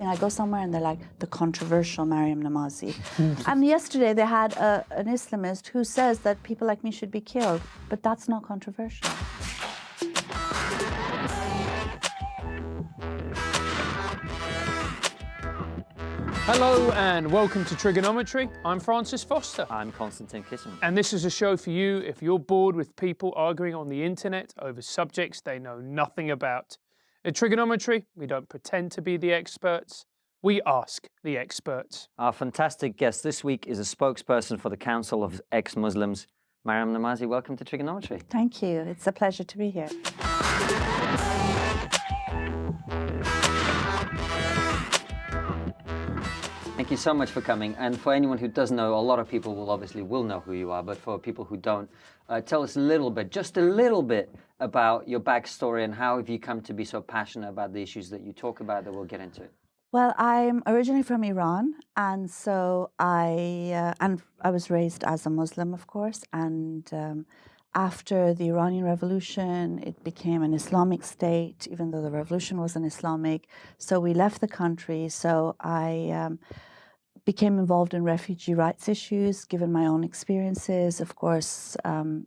I go somewhere and they're like, the controversial Maryam Namazie. And yesterday they had an Islamist who says that people like me should be killed, but that's not controversial. Hello and welcome to TRIGGERnometry. I'm Francis Foster. I'm Constantine Kitchen. And this is a show for you if you're bored with people arguing on the internet over subjects they know nothing about. At TRIGGERnometry, we don't pretend to be the experts, we ask the experts. Our fantastic guest this week is a spokesperson for the Council of Ex-Muslims. Maryam Namazie, welcome to TRIGGERnometry. Thank you. It's a pleasure to be here. Thank you so much for coming. And for anyone who doesn't know, a lot of people will know who you are, but for people who don't, tell us a little bit, just a little bit about your backstory and how have you come to be so passionate about the issues that you talk about that we'll get into. Well, I'm originally from Iran, and so I was raised as a Muslim, of course, and after the Iranian Revolution, it became an Islamic state, even though the revolution wasn't Islamic. So we left the country. So I became involved in refugee rights issues, given my own experiences, of course,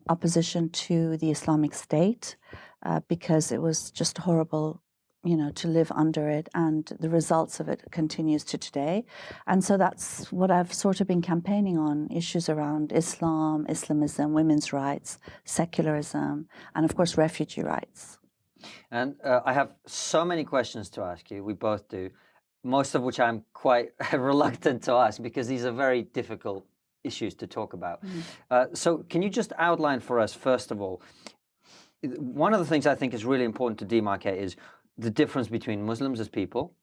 opposition to the Islamic State, because it was just horrible, you know, to live under it, and the results of it continues to today. And so that's what I've sort of been campaigning on, issues around Islam, Islamism, women's rights, secularism, and of course, refugee rights. And I have so many questions to ask you, we both do, most of which I'm quite reluctant to ask because these are very difficult issues to talk about. So can you just outline for us, first of all, one of the things I think is really important to demarcate is the difference between Muslims as people,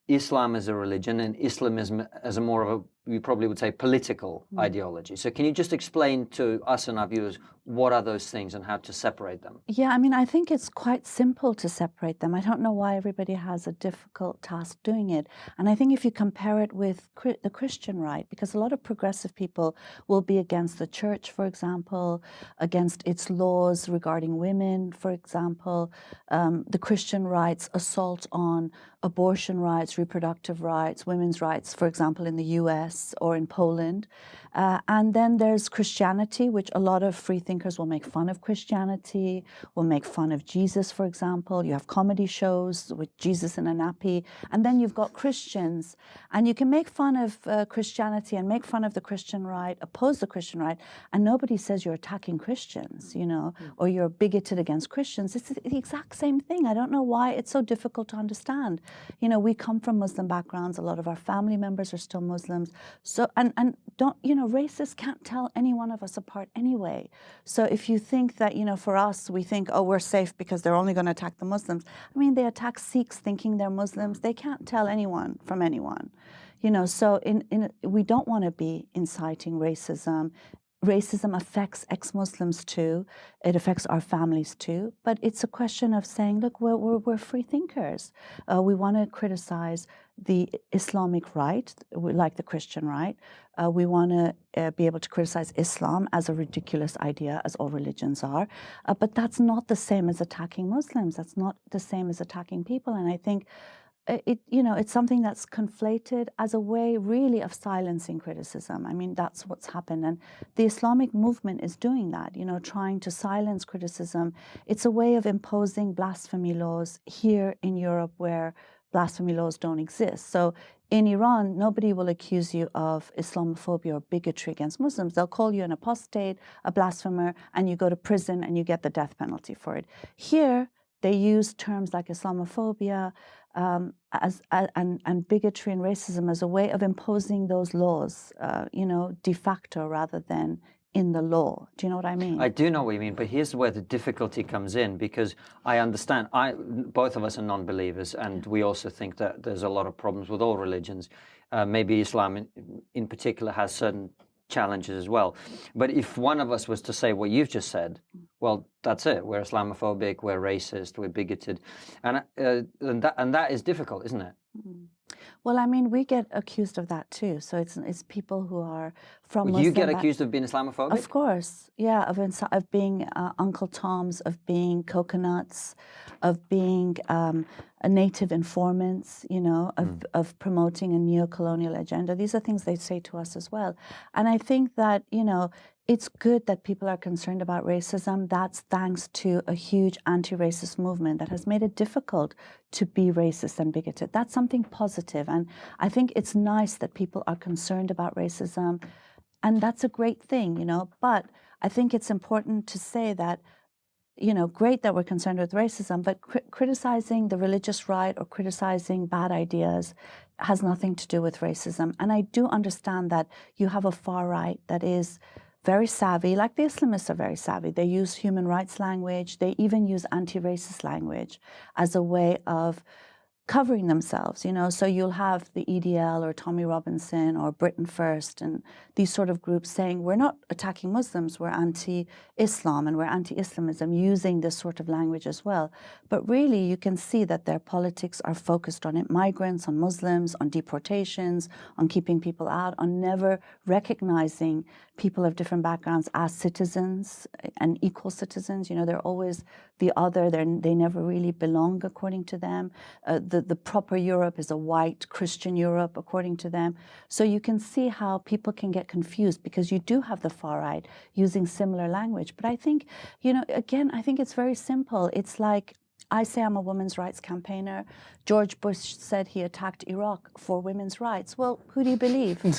Islam as a religion, and Islamism as a more of a, we probably would say, political ideology. So can you just explain to us and our viewers what are those things and how to separate them? Yeah, I mean, I think it's quite simple to separate them. I don't know why everybody has a difficult task doing it. And I think if you compare it with the Christian right, because a lot of progressive people will be against the church, for example, against its laws regarding women, for example, the Christian right's assault on abortion rights, reproductive rights, women's rights, for example, in the US or in Poland. And then there's Christianity, which a lot of free thinkers will make fun of Christianity, will make fun of Jesus, for example. You have comedy shows with Jesus in a nappy. And then you've got Christians. And you can make fun of Christianity and make fun of the Christian right, oppose the Christian right, and nobody says you're attacking Christians, you know, or you're bigoted against Christians. It's the exact same thing. I don't know why it's so difficult to understand. You know, we come from Muslim backgrounds. A lot of our family members are still Muslims. So, and don't, you know, racists can't tell any one of us apart anyway. So if you think that, you know, for us, we think, oh, we're safe because they're only going to attack the Muslims. I mean, they attack Sikhs thinking they're Muslims. They can't tell anyone from anyone. You know, so we don't want to be inciting racism. Racism affects ex-Muslims too. It affects our families too. But it's a question of saying, look, we're free thinkers. We want to criticize the Islamic right, like the Christian right. We want to be able to criticize Islam as a ridiculous idea, as all religions are. But that's not the same as attacking Muslims. That's not the same as attacking people. And I think it's something that's conflated as a way really of silencing criticism. I mean, that's what's happened. And the Islamic movement is doing that, you know, trying to silence criticism. It's a way of imposing blasphemy laws here in Europe where blasphemy laws don't exist. So in Iran, nobody will accuse you of Islamophobia or bigotry against Muslims. They'll call you an apostate, a blasphemer, and you go to prison and you get the death penalty for it. Here, they use terms like Islamophobia and bigotry and racism as a way of imposing those laws, you know, de facto rather than in the law. Do you know what I mean? I do know what you mean, but here's where the difficulty comes in, because I understand, both of us are non-believers, and we also think that there's a lot of problems with all religions. Maybe Islam in particular has certain challenges as well. But if one of us was to say what you've just said, well, that's it. We're Islamophobic, we're racist, we're bigoted. And that is difficult, isn't it? Well, I mean, we get accused of that too. So it's people who are from Muslim. You get accused of being Islamophobic? Of course, yeah, of being Uncle Toms, of being coconuts, of being native informants, of promoting a neo-colonial agenda. These are things they say to us as well. And I think that, it's good that people are concerned about racism. That's thanks to a huge anti-racist movement that has made it difficult to be racist and bigoted. That's something positive. And I think it's nice that people are concerned about racism. And that's a great thing, But I think it's important to say that, great that we're concerned with racism, but criticizing the religious right or criticizing bad ideas has nothing to do with racism. And I do understand that you have a far right that is very savvy, like the Islamists are very savvy. They use human rights language. They even use anti-racist language as a way of covering themselves, So you'll have the EDL or Tommy Robinson or Britain First and these sort of groups saying, we're not attacking Muslims, we're anti-Islam and we're anti-Islamism, using this sort of language as well. But really, you can see that their politics are focused on migrants, on Muslims, on deportations, on keeping people out, on never recognizing people of different backgrounds as citizens and equal citizens. They're always the other. They never really belong, according to them. The proper Europe is a white Christian Europe, according to them. So you can see how people can get confused because you do have the far right using similar language. But I think, again, I think it's very simple. It's like, I say I'm a women's rights campaigner. George Bush said he attacked Iraq for women's rights. Well, who do you believe? Do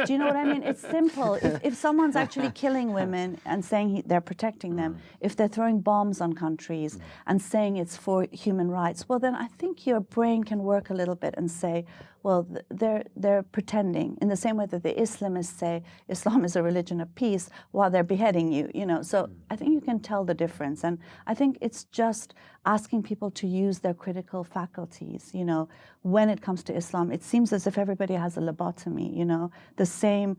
you know what I mean? It's simple. If someone's actually killing women and saying they're protecting them, if they're throwing bombs on countries and saying it's for human rights, well, then I think your brain can work a little bit and say, well, they're pretending, in the same way that the Islamists say Islam is a religion of peace while they're beheading you, So I think you can tell the difference. And I think it's just asking people to use their critical faculties, when it comes to Islam. It seems as if everybody has a lobotomy, the same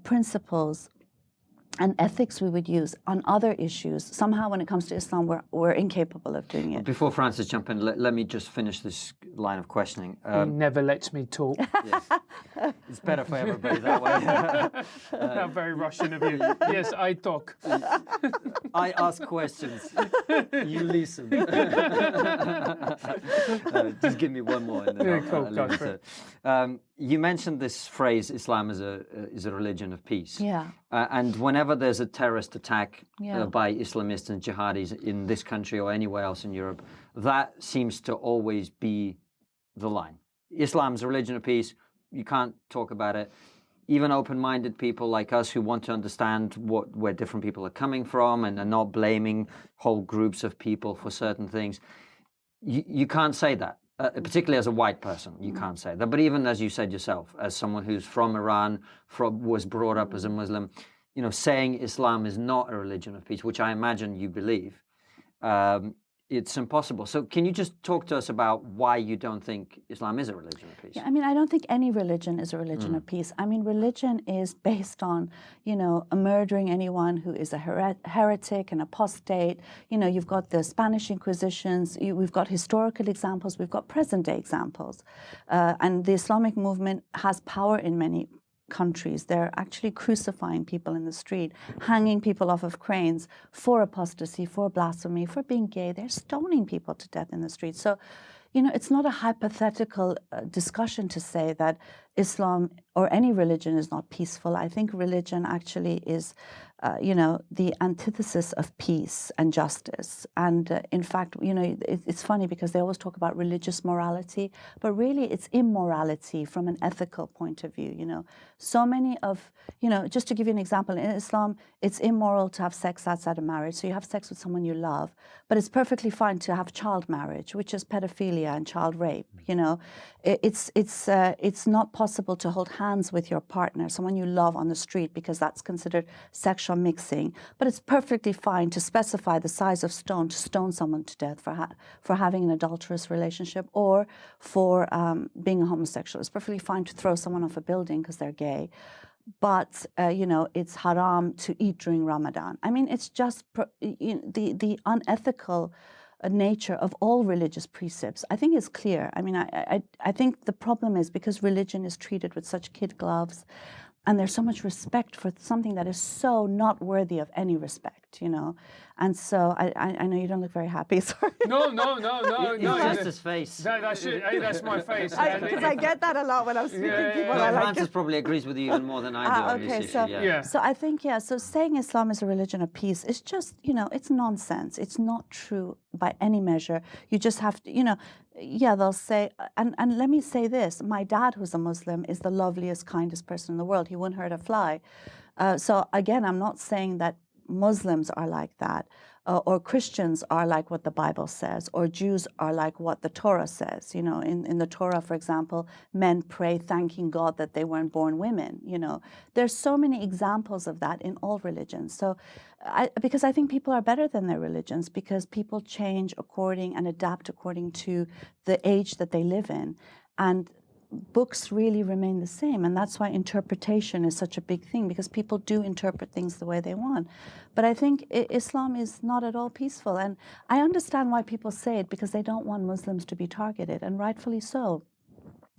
principles and ethics we would use on other issues. Somehow when it comes to Islam, we're incapable of doing it. Before Francis jump in, let me just finish this line of questioning. He never lets me talk. Yes. It's better for everybody that way. How very Russian of you. Yes, I talk. I ask questions. You listen. Just give me one more. And then Cool, I'll go leave for it. You mentioned this phrase, Islam is a religion of peace. Yeah. And whenever there's a terrorist attack Yeah. by Islamists and jihadis in this country or anywhere else in Europe, that seems to always be the line. Islam's a religion of peace. You can't talk about it. Even open-minded people like us who want to understand where different people are coming from and are not blaming whole groups of people for certain things, you can't say that. Particularly as a white person, you can't say that. But even as you said yourself, as someone who's from Iran, was brought up as a Muslim, saying Islam is not a religion of peace, which I imagine you believe, it's impossible. So can you just talk to us about why you don't think Islam is a religion of peace? Yeah, I don't think any religion is a religion of peace. Religion is based on, murdering anyone who is a heretic, an apostate. You've got the Spanish Inquisitions, we've got historical examples, we've got present-day examples. And the Islamic movement has power in many countries. They're actually crucifying people in the street, hanging people off of cranes for apostasy, for blasphemy, for being gay. They're stoning people to death in the street. So, it's not a hypothetical discussion to say that Islam or any religion is not peaceful. I think religion actually is, the antithesis of peace and justice. And in fact, it's funny because they always talk about religious morality, but really it's immorality from an ethical point of view. So many of, just to give you an example, in Islam, it's immoral to have sex outside of marriage. So you have sex with someone you love, but it's perfectly fine to have child marriage, which is pedophilia and child rape. It's not possible to hold hands with your partner, someone you love, on the street, because that's considered sexual mixing. But it's perfectly fine to specify the size of stone to stone someone to death for having an adulterous relationship or for being a homosexual. It's perfectly fine to throw someone off a building because they're gay. But, it's haram to eat during Ramadan. It's just the unethical nature of all religious precepts, I think, is clear. I think the problem is because religion is treated with such kid gloves, and there's so much respect for something that is so not worthy of any respect, you know. And so I know you don't look very happy. Sorry. No. It's just his face. That's my face. Because I get that a lot when I'm speaking to people. No, I like Francis probably agrees with you even more than I do on okay, this so issue. Yeah. so I think so saying Islam is a religion of peace is just, you know, it's nonsense. It's not true by any measure. You just have to, you know, yeah, they'll say, and let me say this: my dad, who's a Muslim, is the loveliest, kindest person in the world. He wouldn't hurt a fly. So again, I'm not saying that Muslims are like that, or Christians are like what the Bible says, or Jews are like what the Torah says. You know, in the Torah, for example, men pray thanking God that they weren't born women. You know, there's so many examples of that in all religions. So, because I think people are better than their religions, because people change according and adapt according to the age that they live in, and books really remain the same, and that's why interpretation is such a big thing, because people do interpret things the way they want. But I think Islam is not at all peaceful, and I understand why people say it, because they don't want Muslims to be targeted, and rightfully so.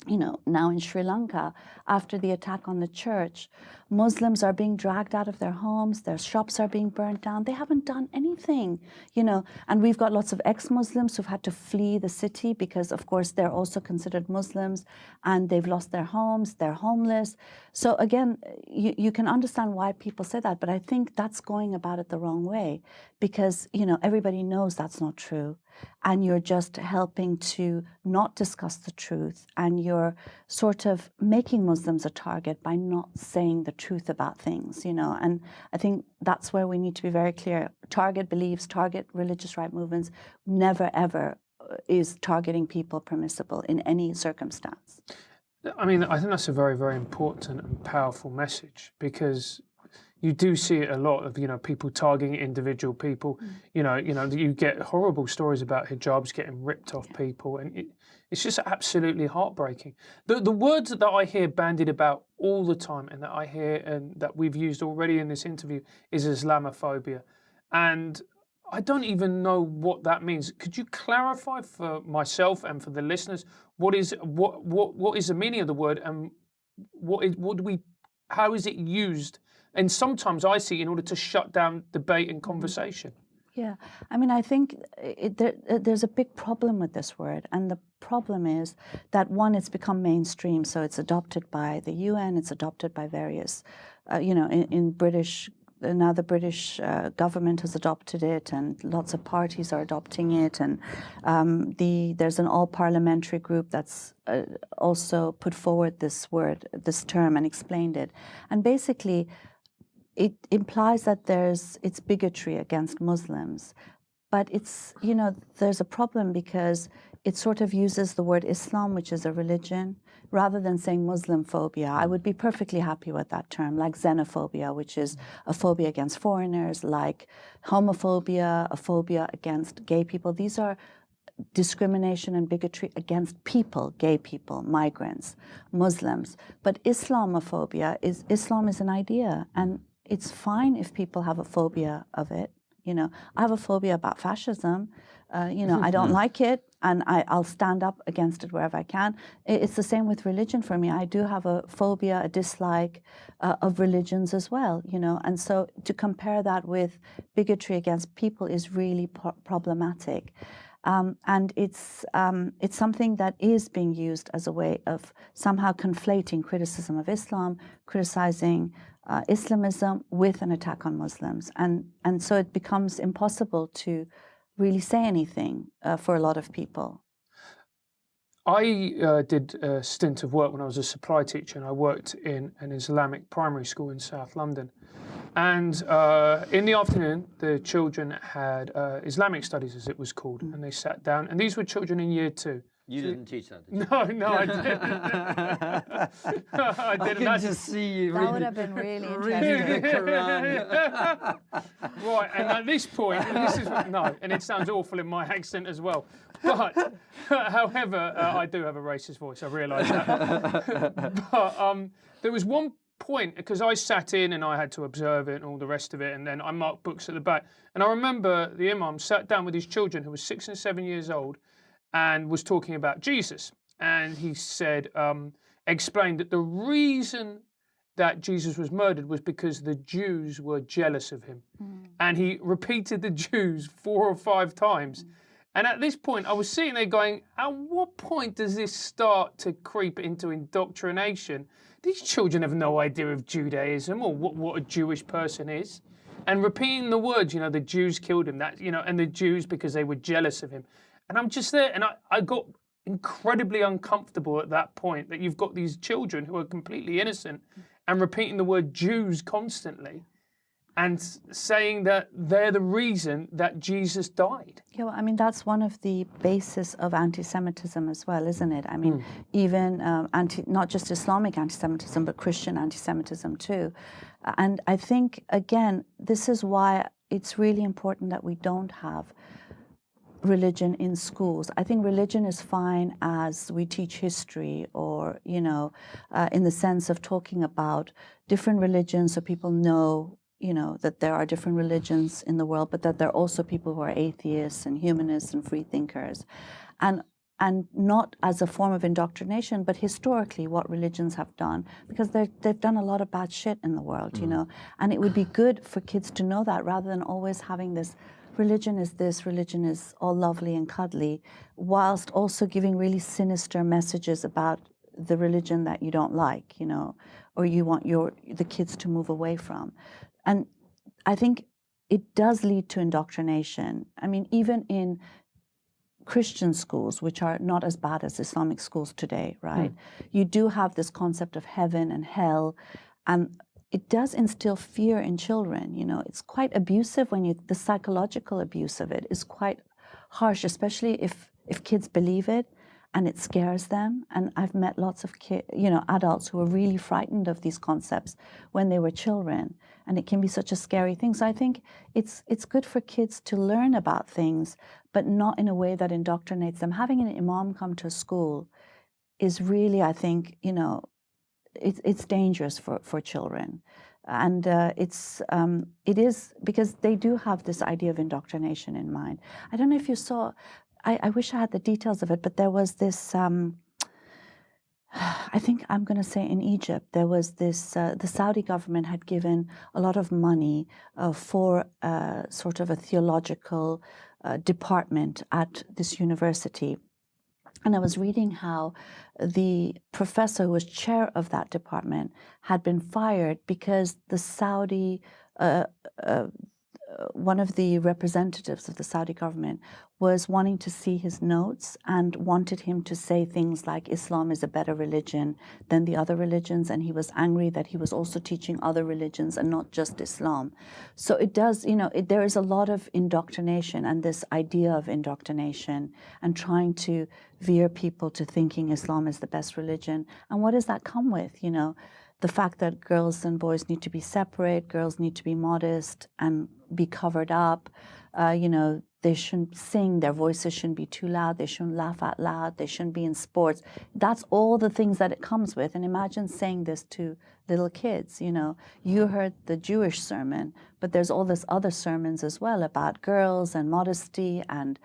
You know, now in Sri Lanka, after the attack on the church, Muslims are being dragged out of their homes, their shops are being burnt down. They haven't done anything, you know, and we've got lots of ex-Muslims who've had to flee the city because, of course, they're also considered Muslims, and they've lost their homes, they're homeless. So again, you can understand why people say that, but I think that's going about it the wrong way, because, you know, everybody knows that's not true. And you're just helping to not discuss the truth, and you're sort of making Muslims a target by not saying the truth about things, you know. And I think that's where we need to be very clear. Target beliefs, target religious right movements, never ever is targeting people permissible in any circumstance. I mean, I think that's a very, very important and powerful message, because you do see it a lot of, you know, people targeting individual people. You know, you get horrible stories about hijabs getting ripped off people, and it's just absolutely heartbreaking. The words that I hear bandied about all the time, and that I hear and that we've used already in this interview, is Islamophobia, and I don't even know what that means. Could you clarify for myself and for the listeners what is the meaning of the word, and how is it used? And sometimes I see in order to shut down debate and conversation. Yeah, I mean, I think there's a big problem with this word, and the problem is that, one, it's become mainstream, so it's adopted by the UN, it's adopted by various, you know, in British. Now the British government has adopted it, and lots of parties are adopting it, and there's an all-parliamentary group that's also put forward this word, this term, and explained it. And basically, it implies that it's bigotry against Muslims, but it's, you know, there's a problem because it sort of uses the word Islam, which is a religion, rather than saying Muslim phobia. I would be perfectly happy with that term, like xenophobia, which is a phobia against foreigners, like homophobia, a phobia against gay people. These are discrimination and bigotry against people, gay people, migrants, Muslims. But Islam is an idea, and it's fine if people have a phobia of it. You know, I have a phobia about fascism. You know, I don't like it, and I'll stand up against it wherever I can. It's the same with religion for me. I do have a phobia, a dislike of religions as well, you know. And so to compare that with bigotry against people is really problematic. And it's something that is being used as a way of somehow conflating criticism of Islam, criticizing Islamism with an attack on Muslims. And so it becomes impossible to really say anything for a lot of people. I did a stint of work when I was a supply teacher, and I worked in an Islamic primary school in South London. And in the afternoon, the children had Islamic studies, as it was called, and they sat down. And these were children in year 2. You didn't teach that, did you? No, I didn't. I didn't. I can just see you That would have been really interesting. reading the Quran. Right, and at this point, and it sounds awful in my accent as well. But, however, I do have a racist voice, I realise that. But there was one point, because I sat in and I had to observe it and all the rest of it, and then I marked books at the back. And I remember the Imam sat down with his children, who were 6 and 7 years old, and was talking about Jesus. And he said, explained that the reason that Jesus was murdered was because the Jews were jealous of him. And he repeated the Jews 4 or 5 times. And at this point, I was sitting there going, at what point does this start to creep into indoctrination? These children have no idea of Judaism or what a Jewish person is. And repeating the words, you know, the Jews killed him, that, you know, and the Jews because they were jealous of him. And I'm just there, and I got incredibly uncomfortable at that point, that you've got these children who are completely innocent and repeating the word Jews constantly and saying that they're the reason that Jesus died. Yeah, well, I mean, that's one of the basis of anti-Semitism as well, isn't it? I mean, even not just Islamic anti-Semitism, but Christian anti-Semitism too. And I think, again, this is why it's really important that we don't have religion in schools. I think religion is fine as we teach history, or, you know, in the sense of talking about different religions so people know, you know, that there are different religions in the world, but that there are also people who are atheists and humanists and free thinkers. And not as a form of indoctrination, but historically what religions have done, because they've done a lot of bad shit in the world, you know. And it would be good for kids to know that, rather than always having this, religion is this, religion is all lovely and cuddly, whilst also giving really sinister messages about the religion that you don't like, you know, or you want the kids to move away from. And I think it does lead to indoctrination. I mean, even in Christian schools, which are not as bad as Islamic schools today, right? You do have this concept of heaven and hell, and it does instill fear in children. You know, it's quite abusive the psychological abuse of it is quite harsh, especially if kids believe it and it scares them. And I've met lots of adults who are really frightened of these concepts when they were children, and it can be such a scary thing. So I think it's good for kids to learn about things, but not in a way that indoctrinates them. Having an imam come to a school is really, I think, you know, it's dangerous for children. And it is, because they do have this idea of indoctrination in mind. I don't know if you saw, I wish I had the details of it, but there was this, I think I'm going to say in Egypt, there was this, the Saudi government had given a lot of money for sort of a theological department at this university. And I was reading how the professor who was chair of that department had been fired because the Saudi, one of the representatives of the Saudi government was wanting to see his notes and wanted him to say things like Islam is a better religion than the other religions, and he was angry that he was also teaching other religions and not just Islam. So it does, you know, there is a lot of indoctrination, and this idea of indoctrination and trying to veer people to thinking Islam is the best religion. And what does that come with, you know? The fact that girls and boys need to be separate, girls need to be modest and be covered up, you know, they shouldn't sing, their voices shouldn't be too loud, they shouldn't laugh out loud, they shouldn't be in sports. That's all the things that it comes with. And imagine saying this to little kids, you know. You heard the Jewish sermon, but there's all this other sermons as well about girls and modesty and,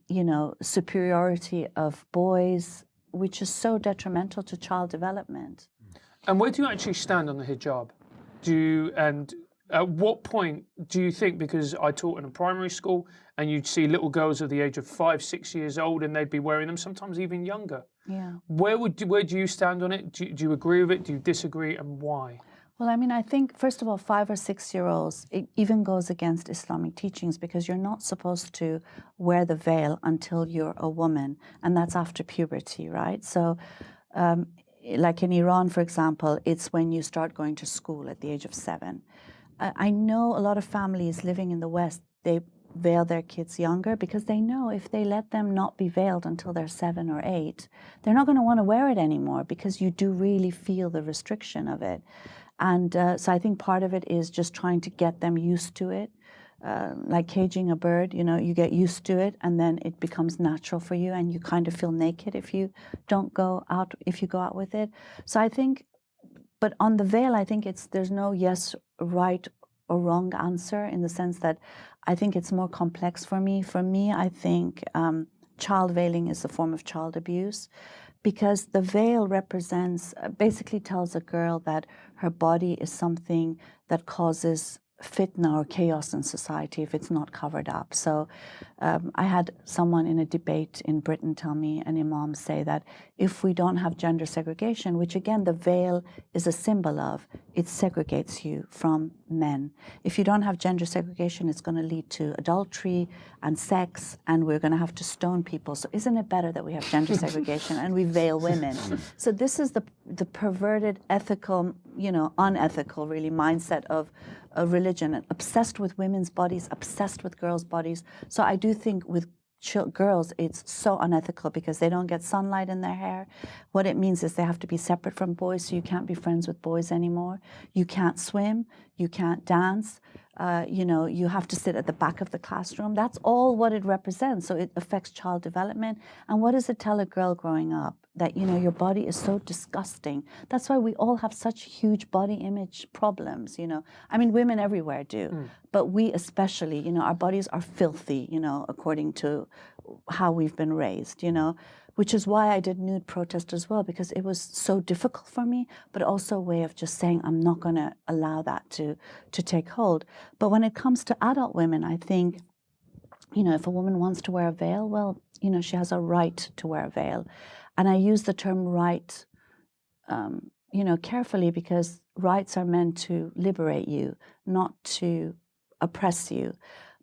you know, superiority of boys, which is so detrimental to child development. And where do you actually stand on the hijab? And at what point do you think, because I taught in a primary school and you'd see little girls of the age of 5, 6 years old and they'd be wearing them, sometimes even younger. Yeah. Where do you stand on it? Do you agree with it? Do you disagree, and why? Well, I mean, I think, first of all, 5 or 6 year olds, it even goes against Islamic teachings, because you're not supposed to wear the veil until you're a woman, and that's after puberty, right? So, like in Iran, for example, it's when you start going to school at the age of 7. I know a lot of families living in the West, they veil their kids younger because they know if they let them not be veiled until they're 7 or 8, they're not going to want to wear it anymore, because you do really feel the restriction of it. And so I think part of it is just trying to get them used to it. Like caging a bird, you know, you get used to it and then it becomes natural for you, and you kind of feel naked if you go out with it. So I think, but on the veil, I think there's no yes, right or wrong answer, in the sense that I think it's more complex for me. For me, I think child veiling is a form of child abuse, because the veil represents, basically tells a girl that her body is something that causes fitna or chaos in society if it's not covered up. So I had someone in a debate in Britain tell me, an imam, say that if we don't have gender segregation, which again the veil is a symbol of, it segregates you from men. If you don't have gender segregation, it's going to lead to adultery and sex, and we're going to have to stone people. So isn't it better that we have gender segregation and we veil women? So this is the perverted, ethical, unethical really mindset of a religion, obsessed with women's bodies, obsessed with girls' bodies. So I do think with girls, it's so unethical because they don't get sunlight in their hair. What it means is they have to be separate from boys, so you can't be friends with boys anymore. You can't swim, you can't dance. You have to sit at the back of the classroom. That's all what it represents. So it affects child development. And what does it tell a girl growing up? That, your body is so disgusting. That's why we all have such huge body image problems, I mean, women everywhere do, but we especially, our bodies are filthy, according to how we've been raised, which is why I did nude protest as well, because it was so difficult for me, but also a way of just saying, I'm not going to allow that to take hold. But when it comes to adult women, I think, if a woman wants to wear a veil, well, she has a right to wear a veil. And I use the term right, carefully, because rights are meant to liberate you, not to oppress you.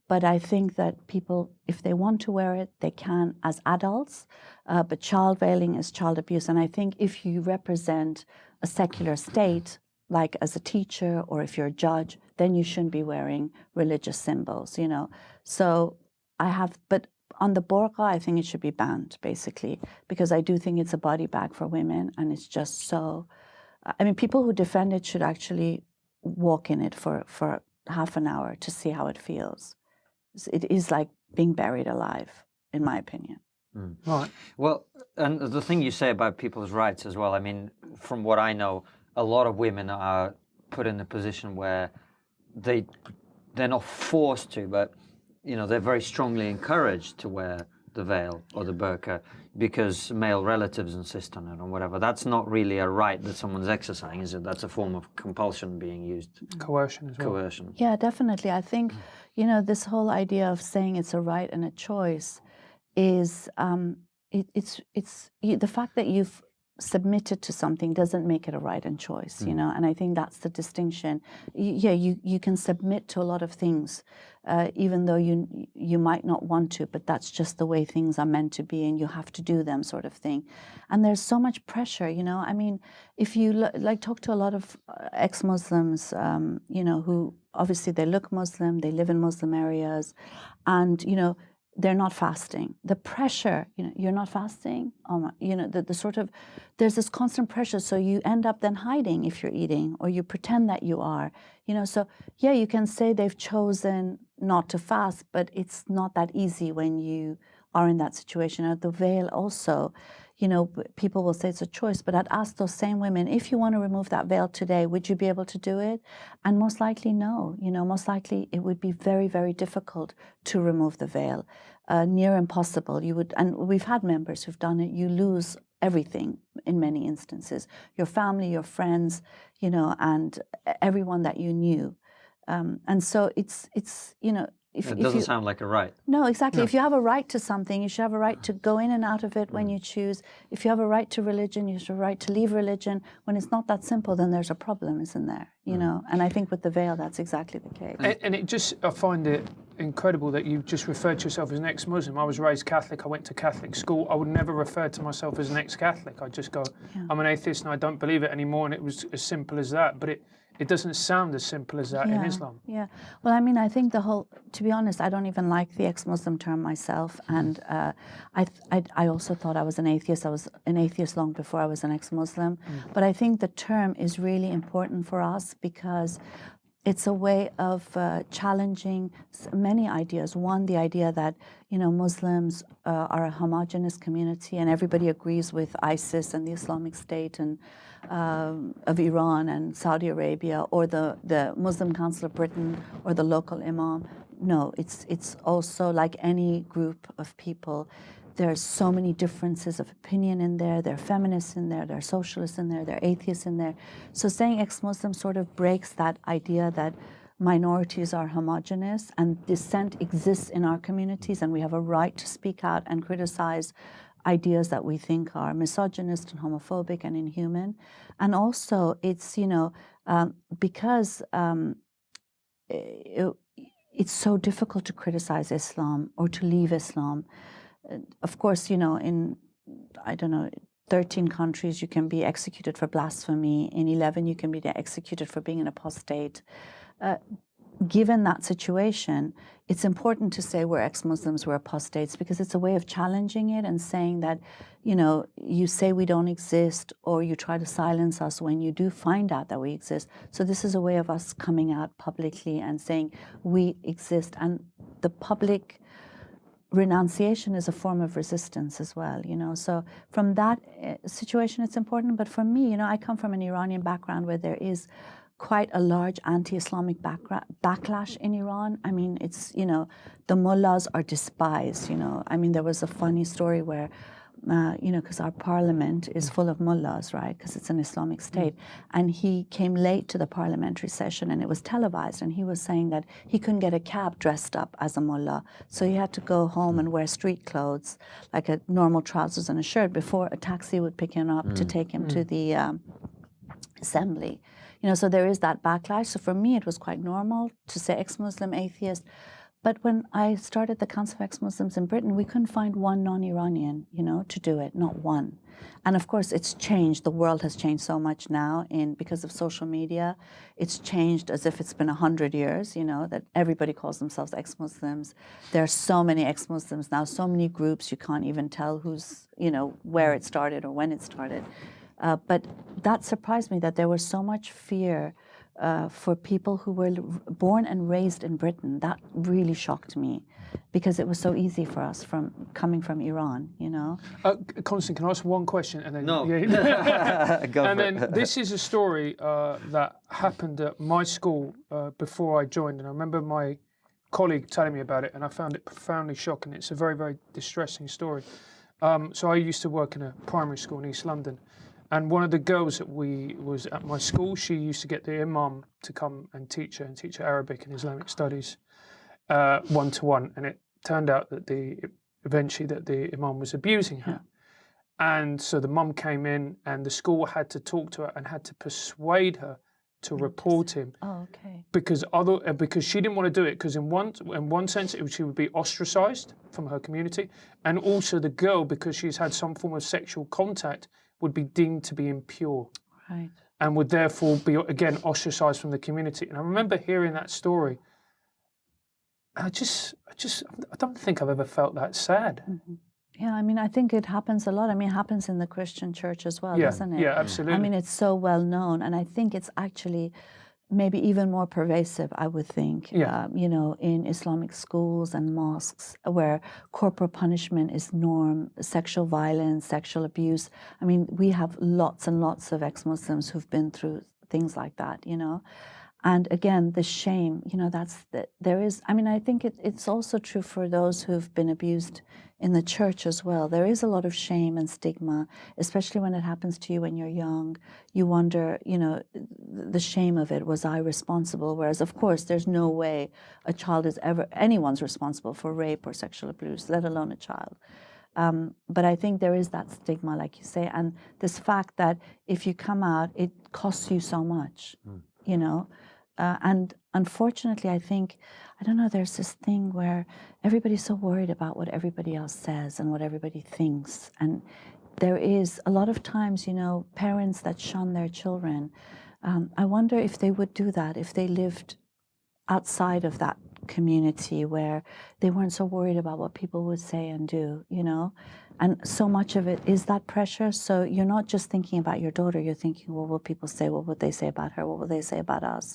But I think that people, if they want to wear it, they can as adults. But child veiling is child abuse. And I think if you represent a secular state, like as a teacher or if you're a judge, then you shouldn't be wearing religious symbols, So but on the burqa, I think it should be banned, basically, because I do think it's a body bag for women, and it's just so. I mean, people who defend it should actually walk in it for half an hour to see how it feels. It is like being buried alive, in my opinion. Right. Well, and the thing you say about people's rights as well, I mean, from what I know, a lot of women are put in a position where they're not forced to, but they're very strongly encouraged to wear the veil or the burqa because male relatives insist on it or whatever. That's not really a right that someone's exercising, is it? That's a form of compulsion being used. Coercion as well. Coercion. Yeah, definitely. I think, this whole idea of saying it's a right and a choice is, it's the fact that you've submitted to something doesn't make it a right and choice, and I think that's the distinction. You can submit to a lot of things, even though you might not want to, but that's just the way things are meant to be, and you have to do them, sort of thing. And there's so much pressure, I mean, if you talk to a lot of ex-Muslims, who obviously they look Muslim, they live in Muslim areas, and they're not fasting. The pressure, you're not fasting. The sort of, there's this constant pressure. So you end up then hiding if you're eating, or you pretend that you are. So yeah, you can say they've chosen not to fast, but it's not that easy when you are in that situation. At the veil also, people will say it's a choice, but I'd ask those same women, if you want to remove that veil today, would you be able to do it? And most likely no. Most likely it would be very, very difficult to remove the veil, near impossible. And we've had members who've done it. You lose everything in many instances, your family, your friends, and everyone that you knew. And so it's It doesn't sound like a right. No, exactly. No. If you have a right to something, you should have a right to go in and out of it when you choose. If you have a right to religion, you should have a right to leave religion. When it's not that simple, then there's a problem, isn't there? And I think with the veil, that's exactly the case. And I find it incredible that you just referred to yourself as an ex-Muslim. I was raised Catholic. I went to Catholic school. I would never refer to myself as an ex-Catholic. I'd just go, I'm an atheist and I don't believe it anymore. And it was as simple as that. But it doesn't sound as simple as that in Islam. Yeah. Well, I mean, I think to be honest, I don't even like the ex-Muslim term myself. And I also thought I was an atheist. I was an atheist long before I was an ex-Muslim. But I think the term is really important for us because it's a way of challenging many ideas. One, the idea that, Muslims are a homogenous community and everybody agrees with ISIS and the Islamic State and of Iran and Saudi Arabia, or the Muslim Council of Britain, or the local imam. No, it's also like any group of people. There's so many differences of opinion in there. There are feminists in there, there are socialists in there, there are atheists in there. So saying ex-Muslim sort of breaks that idea that minorities are homogenous and dissent exists in our communities, and we have a right to speak out and criticize ideas that we think are misogynist and homophobic and inhuman. And also it's, because it's so difficult to criticize Islam or to leave Islam. Of course, in, I don't know, 13 countries you can be executed for blasphemy. In 11 you can be executed for being an apostate. Given that situation, it's important to say we're ex-Muslims, we're apostates, because it's a way of challenging it and saying that, you say we don't exist, or you try to silence us when you do find out that we exist. So this is a way of us coming out publicly and saying we exist. And the public renunciation is a form of resistance as well, So from that situation, it's important. But for me, I come from an Iranian background where there is quite a large anti-Islamic backlash in Iran. I mean, it's, the mullahs are despised, I mean, there was a funny story where, because our parliament is full of mullahs, right, because it's an Islamic state. And he came late to the parliamentary session and it was televised. And he was saying that he couldn't get a cab dressed up as a mullah. So he had to go home and wear street clothes, like a normal trousers and a shirt, before a taxi would pick him up to take him to the assembly. So there is that backlash. So for me, it was quite normal to say ex-Muslim, atheist. But when I started the Council of Ex-Muslims in Britain, we couldn't find one non-Iranian, to do it, not one. And of course, it's changed. The world has changed so much now because of social media. It's changed as if it's been 100 years, that everybody calls themselves ex-Muslims. There are so many ex-Muslims now, so many groups, you can't even tell who's, where it started or when it started. But that surprised me, that there was so much fear for people who were born and raised in Britain. That really shocked me, because it was so easy for us coming from Iran, Constance, can I ask one question? And then, No. Go and then this is a story that happened at my school before I joined. And I remember my colleague telling me about it, and I found it profoundly shocking. It's a very, very distressing story. So I used to work in a primary school in East London. And one of the girls that was at my school, she used to get the imam to come and teach her Arabic and Islamic studies one-to-one. And it turned out that eventually the imam was abusing her. And so the mum came in, and the school had to talk to her and had to persuade her to report him. Oh, okay. Because she didn't want to do it, because in one sense she would be ostracized from her community, and also the girl, because she's had some form of sexual contact, would be deemed to be impure, right, and would therefore be again ostracized from the community. And I remember hearing that story, and I don't think I've ever felt that sad. Mm-hmm. Yeah, I mean, I think it happens a lot. I mean, it happens in the Christian church as well, doesn't it? Yeah, absolutely. I mean, it's so well known, and I think it's actually maybe even more pervasive, I would think, in Islamic schools and mosques, where corporal punishment is norm, sexual violence, sexual abuse. I mean, we have lots and lots of ex-Muslims who've been through things like that, And again, the shame, there is, I mean, I think it's also true for those who've been abused in the church as well. There is a lot of shame and stigma, especially when it happens to you when you're young. You wonder, the shame of it. Was I responsible? Whereas, of course, there's no way a child is anyone's responsible for rape or sexual abuse, let alone a child. But I think there is that stigma, like you say, and this fact that if you come out, it costs you so much, and unfortunately, I think, I don't know, there's this thing where everybody's so worried about what everybody else says and what everybody thinks. And there is a lot of times, parents that shun their children. I wonder if they would do that if they lived outside of that community where they weren't so worried about what people would say and do, And so much of it is that pressure. So you're not just thinking about your daughter, you're thinking, well, what will people say? What would they say about her? What will they say about us?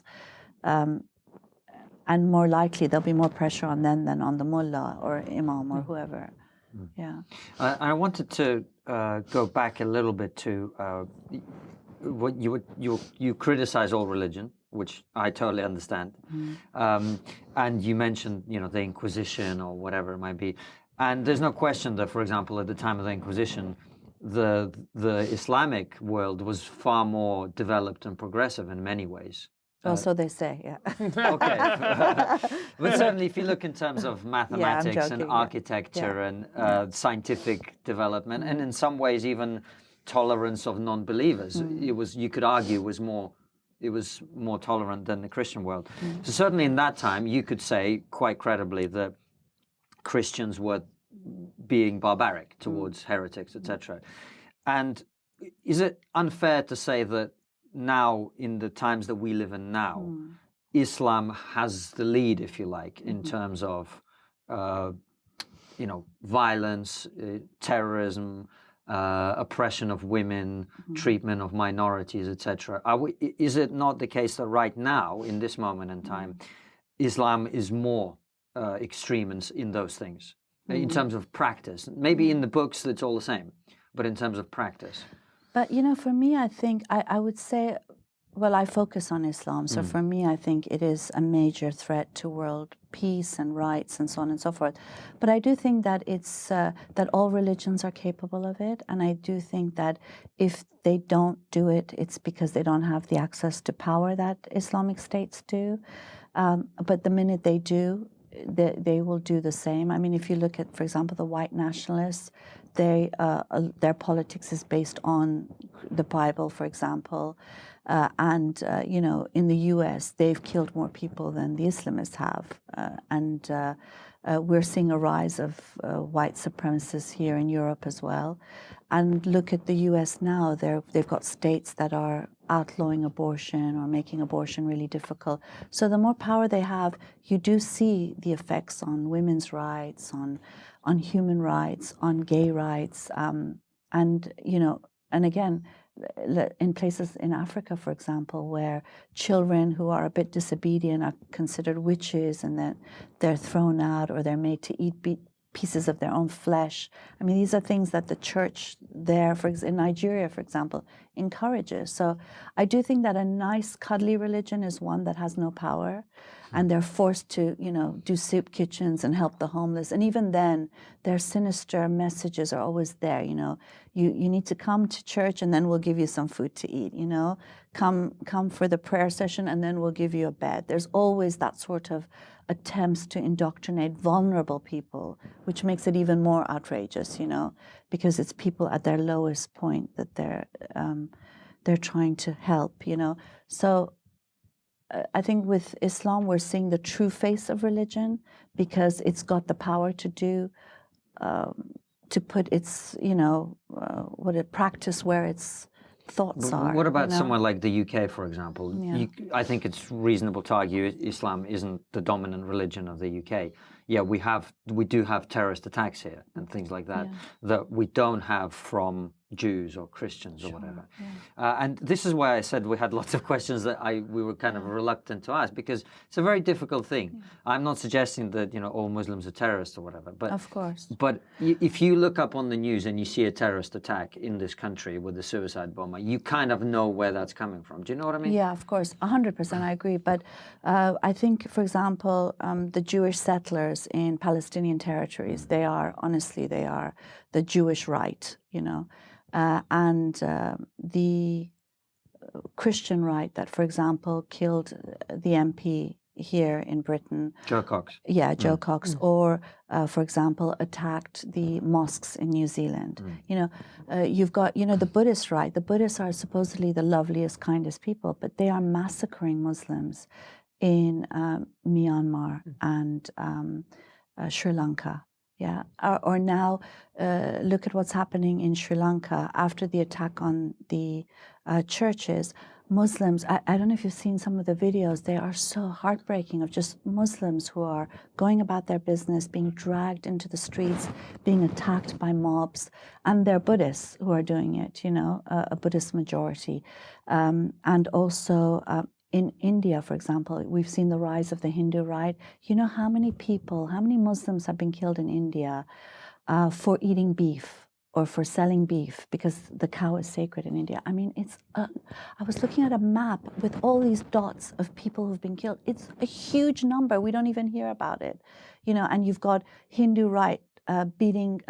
And more likely there'll be more pressure on them than on the mullah or imam or whoever. Yeah. I wanted to go back a little bit to what you criticize all religion, which I totally understand. And you mentioned, the Inquisition or whatever it might be. And there's no question that, for example, at the time of the Inquisition, the Islamic world was far more developed and progressive in many ways. Well, so they say, yeah. Okay. But certainly if you look in terms of mathematics and joking, yeah. architecture and scientific development, and in some ways even tolerance of non-believers, you could argue it was more tolerant than the Christian world. So certainly in that time you could say quite credibly that Christians were being barbaric towards heretics, etc. And is it unfair to say that now, in the times that we live in now, Islam has the lead, if you like, in terms of, violence, terrorism, oppression of women, treatment of minorities, etc. Is it not the case that right now, in this moment in time, Islam is more extreme in those things, in terms of practice? Maybe in the books it's all the same, but in terms of practice. But, for me, I think I would say, well, I focus on Islam. So for me, I think it is a major threat to world peace and rights and so on and so forth. But I do think that it's that all religions are capable of it. And I do think that if they don't do it, it's because they don't have the access to power that Islamic states do. But the minute they do, they will do the same. I mean, if you look at, for example, the white nationalists, their politics is based on the Bible, for example. In the U.S., they've killed more people than the Islamists have. We're seeing a rise of white supremacists here in Europe as well. And look at the U.S. now. They've got states that are outlawing abortion or making abortion really difficult. So the more power they have, you do see the effects on women's rights, on human rights, on gay rights. And again, in places in Africa, for example, where children who are a bit disobedient are considered witches, and then they're thrown out or they're made to eat pieces of their own flesh. I mean, these are things that the church there, in Nigeria, for example, encourages. So I do think that a nice, cuddly religion is one that has no power, and they're forced to, do soup kitchens and help the homeless. And even then, their sinister messages are always there. You need to come to church, and then we'll give you some food to eat. Come for the prayer session, and then we'll give you a bed. There's always that sort of attempts to indoctrinate vulnerable people, which makes it even more outrageous, because it's people at their lowest point that they're trying to help, So I think with Islam, we're seeing the true face of religion, because it's got the power to put its, practice where its thoughts are. What about somewhere like the UK, for example? Yeah. I think it's reasonable to argue Islam isn't the dominant religion of the UK. Yeah, we do have terrorist attacks here and things like that that we don't have from Jews or Christians or whatever. Yeah. And this is why I said we had lots of questions that we were kind of reluctant to ask, because it's a very difficult thing. Yeah. I'm not suggesting that all Muslims are terrorists or whatever, but of course. But if you look up on the news and you see a terrorist attack in this country with a suicide bomber, you kind of know where that's coming from. Do you know what I mean? Yeah, of course, 100%. I agree. But I think, for example, the Jewish settlers in Palestinian territories, they are the Jewish right, and the Christian right that, for example, killed the MP here in Britain. Joe Cox. Yeah, Joe Cox. Or, for example, attacked the mosques in New Zealand. You've got, the Buddhist right. The Buddhists are supposedly the loveliest, kindest people, but they are massacring Muslims in Myanmar and Sri Lanka. Yeah, or now look at what's happening in Sri Lanka after the attack on the churches. Muslims, I don't know if you've seen some of the videos, they are so heartbreaking, of just Muslims who are going about their business, being dragged into the streets, being attacked by mobs, and they're Buddhists who are doing it, a Buddhist majority. And also in India, for example, we've seen the rise of the Hindu right. You know how many Muslims have been killed in India for eating beef or for selling beef, because the cow is sacred in India? I mean, I was looking at a map with all these dots of people who've been killed. It's a huge number. We don't even hear about it, and you've got Hindu right beating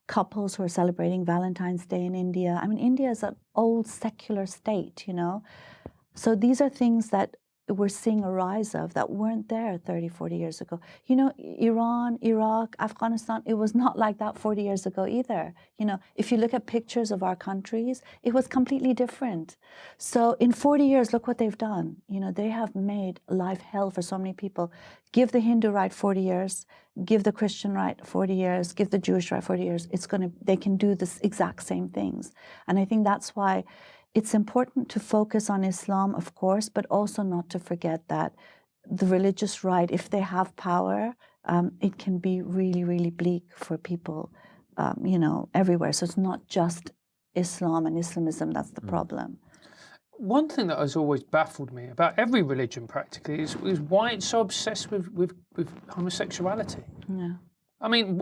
couples who are celebrating Valentine's Day in India. I mean, India is an old secular state, you know. So these are things that we're seeing a rise of that weren't there 30, 40 years ago. You know, Iran, Iraq, Afghanistan, it was not like that 40 years ago either. You know, if you look at pictures of our countries, it was completely different. So in 40 years, look what they've done. You know, they have made life hell for so many people. Give the Hindu right 40 years, give the Christian right 40 years, give the Jewish right 40 years. They can do this exact same things. And I think that's why it's important to focus on Islam, of course, but also not to forget that the religious right, if they have power, it can be really, really bleak for people, you know, everywhere. So it's not just Islam and Islamism that's the problem. One thing that has always baffled me about every religion practically is why it's so obsessed with homosexuality. Yeah. I mean,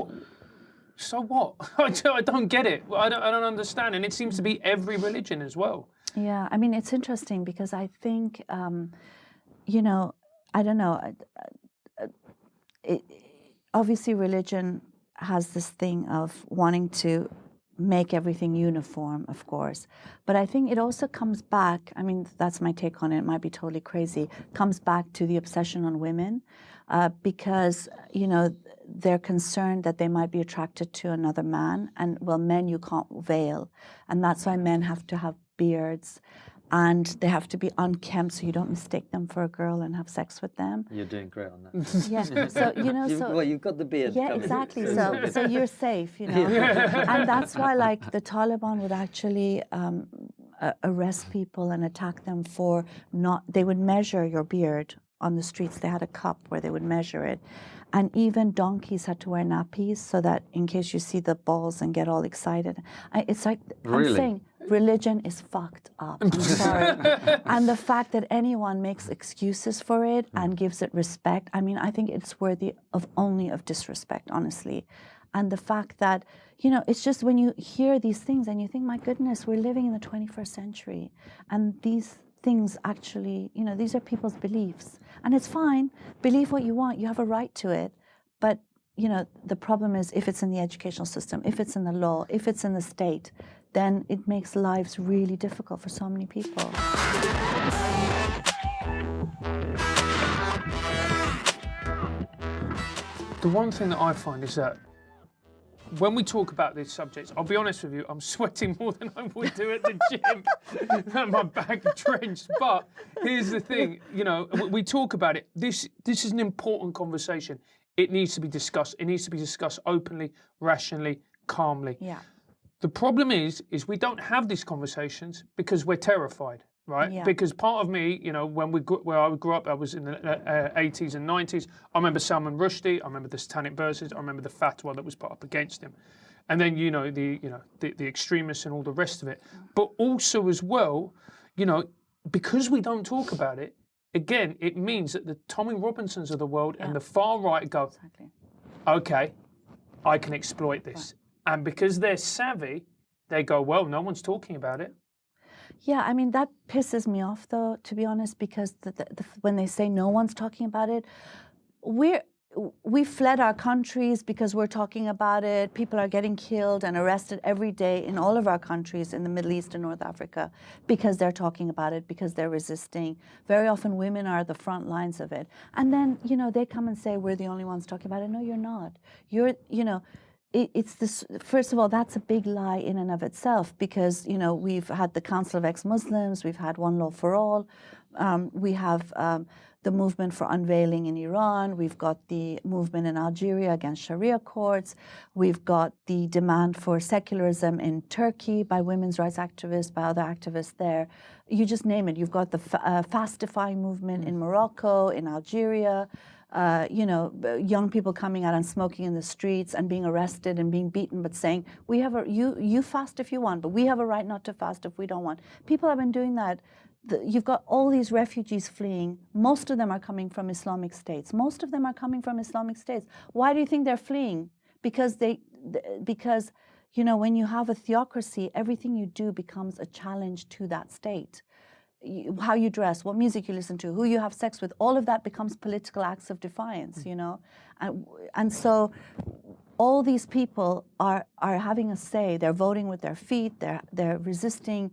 so what? I don't get it. I don't understand. And it seems to be every religion as well. Yeah, I mean, it's interesting because I think, you know, I don't know, obviously religion has this thing of wanting to make everything uniform, of course. But I think it also comes back, I mean, that's my take on it, it might be totally crazy, comes back to the obsession on women because, you know, they're concerned that they might be attracted to another man. And, well, men you can't veil. And that's why men have to have beards. And they have to be unkempt so you don't mistake them for a girl and have sex with them. You're doing great on that. Yeah, so, you know, Well, you've got the beard. Yeah, covered. exactly. So you're safe, you know. And that's why, like, the Taliban would actually arrest people and attack them for they would measure your beard on the streets. They had a cup where they would measure it. And even donkeys had to wear nappies so that in case you see the balls and get all excited. It's like, Really? I'm saying, religion is fucked up. I'm sorry. And the fact that anyone makes excuses for it and gives it respect, I mean, I think it's worthy of only of disrespect, honestly. And the fact that, you know, it's just when you hear these things and you think, my goodness, we're living in the 21st century. And these things actually, you know, these are people's beliefs. And it's fine. Believe what you want. You have a right to it. But, you know, the problem is if it's in the educational system, if it's in the law, if it's in the state, then it makes lives really difficult for so many people. The one thing that I find is that when we talk about these subjects, I'll be honest with you, I'm sweating more than I would do at the gym and my back drenched. But here's the thing, you know, we talk about it. This is an important conversation. It needs to be discussed. It needs to be discussed openly, rationally, calmly. Yeah. The problem is we don't have these conversations because we're terrified, right? Yeah. Because part of me, you know, where I grew up, I was in the 80s and 90s. I remember Salman Rushdie. I remember the satanic verses. I remember the fatwa that was put up against him, and then the extremists and all the rest of it. But also as well, you know, because we don't talk about it, again, it means that the Tommy Robinsons of the world and the far right go, okay, I can exploit this. Right. And because they're savvy, they go, well, no one's talking about it. Yeah, I mean, that pisses me off, though, to be honest, because when they say no one's talking about it, we fled our countries because we're talking about it. People are getting killed and arrested every day in all of our countries in the Middle East and North Africa because they're talking about it, because they're resisting. Very often women are the front lines of it. And then, you know, they come and say, we're the only ones talking about it. No, you're not. You're, you know, it's this, first of all, that's a big lie in and of itself because, you know, we've had the Council of Ex-Muslims, we've had One Law for All, we have the movement for unveiling in Iran, we've got the movement in Algeria against Sharia courts, we've got the demand for secularism in Turkey by women's rights activists, by other activists there. You just name it. You've got the fastifying movement in Morocco, in Algeria, you know, young people coming out and smoking in the streets and being arrested and being beaten, but saying, we have you fast if you want, but we have a right not to fast if we don't want. People have been doing that. You've got all these refugees fleeing. Most of them are coming from Islamic states. Most of them are coming from Islamic states. Why do you think they're fleeing? Because you know, when you have a theocracy, everything you do becomes a challenge to that state. How you dress, what music you listen to, who you have sex with, all of that becomes political acts of defiance, you know? And so all these people are having a say. They're voting with their feet. They're resisting,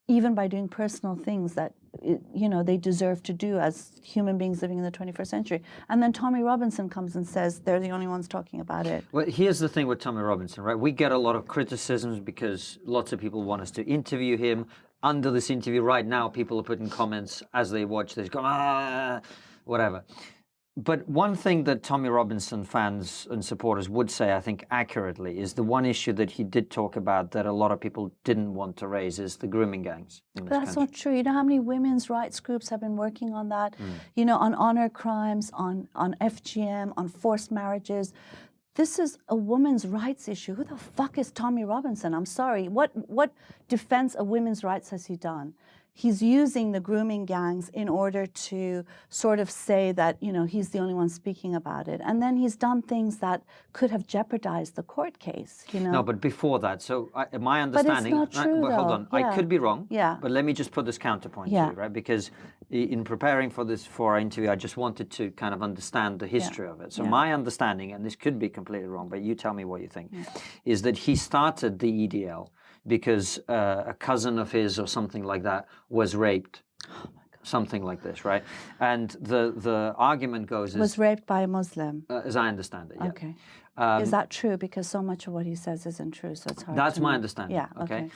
even by doing personal things that they deserve to do as human beings living in the 21st century. And then Tommy Robinson comes and says they're the only ones talking about it. Well, here's the thing with Tommy Robinson, right? We get a lot of criticisms because lots of people want us to interview him. Under this interview right now, people are putting comments as they watch this, go, whatever. But one thing that Tommy Robinson fans and supporters would say, I think accurately, is the one issue that he did talk about that a lot of people didn't want to raise is the grooming gangs in this That's country. not true. You know how many women's rights groups have been working on that? On honor crimes, on FGM, on forced marriages. This is a women's rights issue. Who the fuck is Tommy Robinson? I'm sorry. What defense of women's rights has he done? He's using the grooming gangs in order to sort of say that, he's the only one speaking about it. And then he's done things that could have jeopardized the court case, No, but before that, so my understanding... But it's not true, hold though. on, I could be wrong, Yeah. but let me just put this counterpoint to you, right? Because in preparing for our interview, I just wanted to kind of understand the history of it. So my understanding, and this could be completely wrong, but you tell me what you think, is that he started the EDL because a cousin of his or something like that was raped. Oh my God. Something like this, right? And the argument goes is... Was raped by a Muslim. As I understand it, yeah. Okay. Is that true? Because so much of what he says isn't true, so it's hard That's to my know. understanding. Yeah, okay.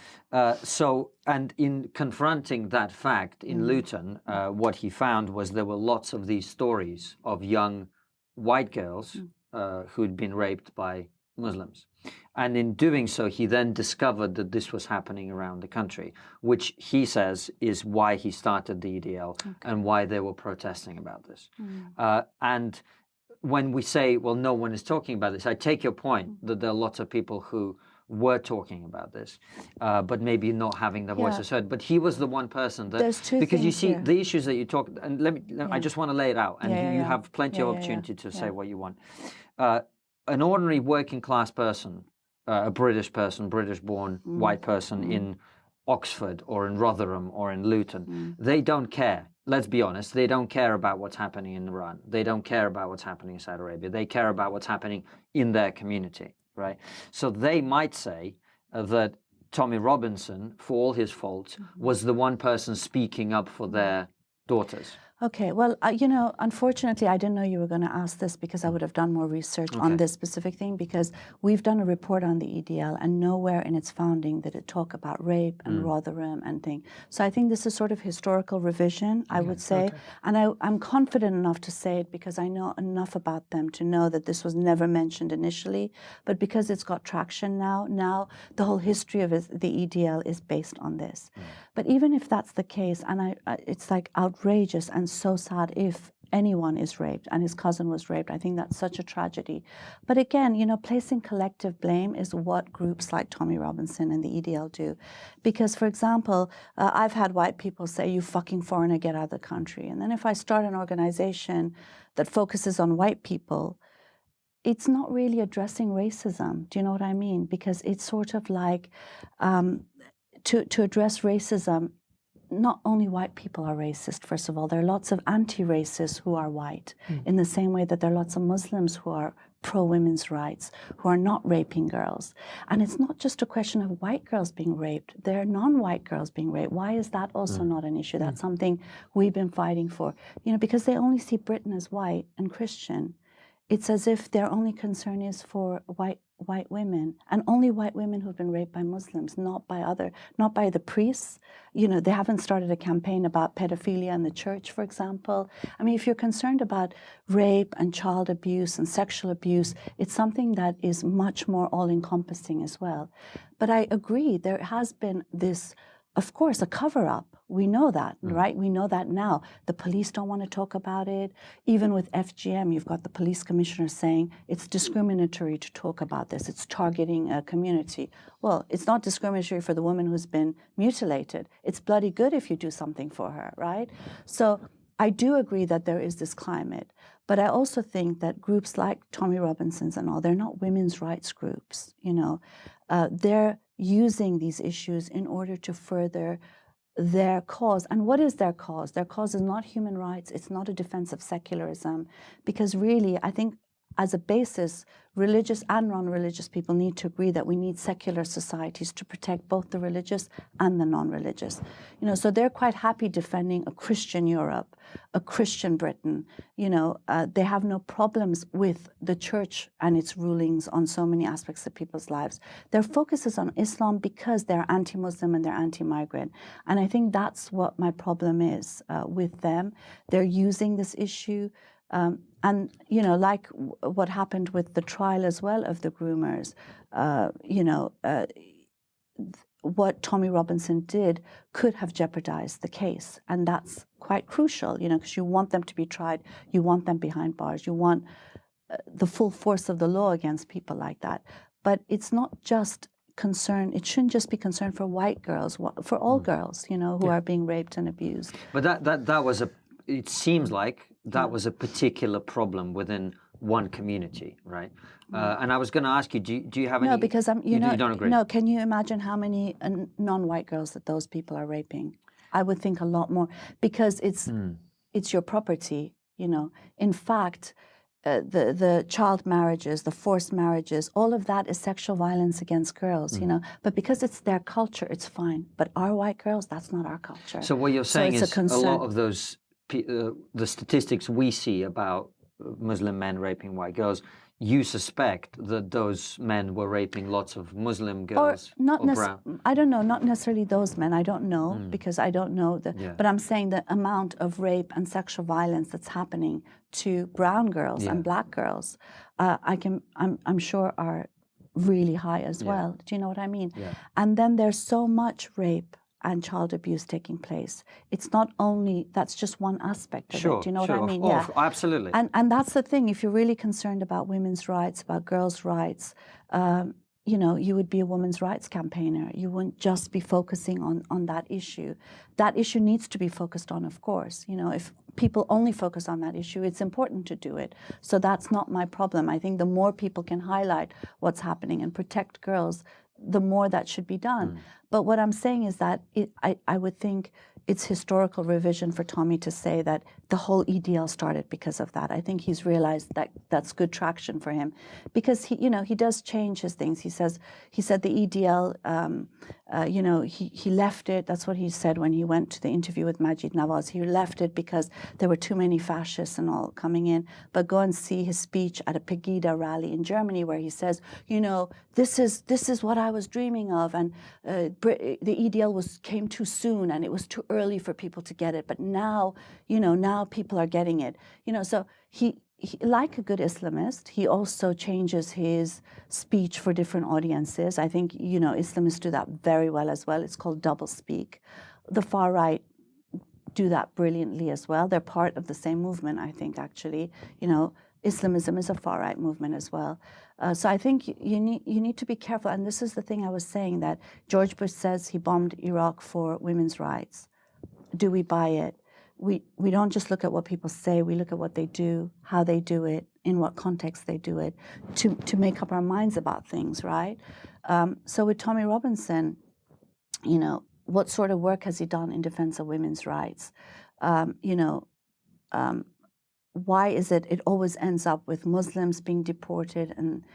And in confronting that fact in Luton, what he found was there were lots of these stories of young white girls who'd been raped by Muslims. And in doing so, he then discovered that this was happening around the country, which he says is why he started the EDL and why they were protesting about this. And when we say, well, no one is talking about this, I take your point that there are lots of people who were talking about this, but maybe not having their voices heard. But he was the one person that... There's two because you things see, here. the issues that you talk... And I just want to lay it out, and you have plenty of opportunity to say what you want. An ordinary working class person, a British person, British-born white person in Oxford or in Rotherham or in Luton, they don't care. Let's be honest, they don't care about what's happening in Iran. They don't care about what's happening in Saudi Arabia. They care about what's happening in their community, right? So they might say that Tommy Robinson, for all his faults, was the one person speaking up for their daughters. Okay, well, unfortunately, I didn't know you were going to ask this because I would have done more research on this specific thing, because we've done a report on the EDL and nowhere in its founding did it talk about rape and Rotherham and thing. So I think this is sort of historical revision, I would say. And I'm confident enough to say it because I know enough about them to know that this was never mentioned initially, but because it's got traction now the whole history of the EDL is based on this. But even if that's the case, and it's like outrageous and so sad if anyone is raped, and his cousin was raped. I think that's such a tragedy. But again, placing collective blame is what groups like Tommy Robinson and the EDL do. Because, for example, I've had white people say, you fucking foreigner, get out of the country. And then if I start an organization that focuses on white people, it's not really addressing racism. Do you know what I mean? Because it's sort of like to address racism, not only white people are racist, first of all. There are lots of anti-racists who are white, in the same way that there are lots of Muslims who are pro-women's rights, who are not raping girls. And it's not just a question of white girls being raped. There are non-white girls being raped. Why is that also not an issue? That's something we've been fighting for. Because they only see Britain as white and Christian. It's as if their only concern is for white women, and only white women who've been raped by Muslims, not by the priests. They haven't started a campaign about pedophilia in the church, for example. I mean, if you're concerned about rape and child abuse and sexual abuse, it's something that is much more all-encompassing as well. But I agree, there has been this, of course, a cover-up. We know that, right? We know that now. The police don't want to talk about it. Even with FGM, you've got the police commissioner saying it's discriminatory to talk about this. It's targeting a community. Well, it's not discriminatory for the woman who's been mutilated. It's bloody good if you do something for her, right? So I do agree that there is this climate. But I also think that groups like Tommy Robinson's and all, they're not women's rights groups, They're using these issues in order to further their cause. And what is their cause? Their cause is not human rights. It's not a defense of secularism. Because really, I think as a basis, religious and non-religious people need to agree that we need secular societies to protect both the religious and the non-religious. So they're quite happy defending a Christian Europe, a Christian Britain. They have no problems with the church and its rulings on so many aspects of people's lives. Their focus is on Islam because they're anti-Muslim and they're anti-migrant. And I think that's what my problem is with them. They're using this issue. And, like what happened with the trial as well of the groomers, what Tommy Robinson did could have jeopardized the case. And that's quite crucial, because you want them to be tried, you want them behind bars, you want the full force of the law against people like that. But it's not just concern, it shouldn't just be concern for white girls, for all girls, who are being raped and abused. But that was it seems like that was a particular problem within one community, right? And I was going to ask you, do you have any? No, because you don't agree? No, can you imagine how many non-white girls that those people are raping? I would think a lot more, because it's your property. In fact, the child marriages, the forced marriages, all of that is sexual violence against girls. But because it's their culture, it's fine. But our white girls, that's not our culture. So what you're saying is a lot of those the statistics we see about Muslim men raping white girls, you suspect that those men were raping lots of Muslim girls or brown? I don't know, not necessarily those men. I don't know because I don't know. But I'm saying the amount of rape and sexual violence that's happening to brown girls and black girls, I'm sure are really high as well. Do you know what I mean? Yeah. And then there's so much rape and child abuse taking place. It's not only, that's just one aspect of it. Do you know what I mean? Absolutely. And that's the thing. If you're really concerned about women's rights, about girls' rights, you would be a women's rights campaigner. You wouldn't just be focusing on that issue. That issue needs to be focused on, of course. If people only focus on that issue, it's important to do it. So that's not my problem. I think the more people can highlight what's happening and protect girls, the more that should be done. But what I'm saying is that I would think it's historical revision for Tommy to say that the whole EDL started because of that. I think he's realized that that's good traction for him, because he does change his things. He said the EDL, he left it. That's what he said when he went to the interview with Maryam Namazie. He left it because there were too many fascists and all coming in. But go and see his speech at a Pegida rally in Germany, where he says, this is what I was dreaming of, and the EDL came too soon, and it was too early for people to get it. But now, now people are getting it. So he, like a good Islamist, he also changes his speech for different audiences. I think, Islamists do that very well as well. It's called double speak. The far right do that brilliantly as well. They're part of the same movement, I think, actually. Islamism is a far-right movement as well. So I think you need to be careful. And this is the thing I was saying, that George Bush says he bombed Iraq for women's rights. Do we buy it? We don't just look at what people say. We look at what they do, how they do it, in what context they do it, to make up our minds about things, right? So with Tommy Robinson, what sort of work has he done in defense of women's rights? Why is it always ends up with Muslims being deported and,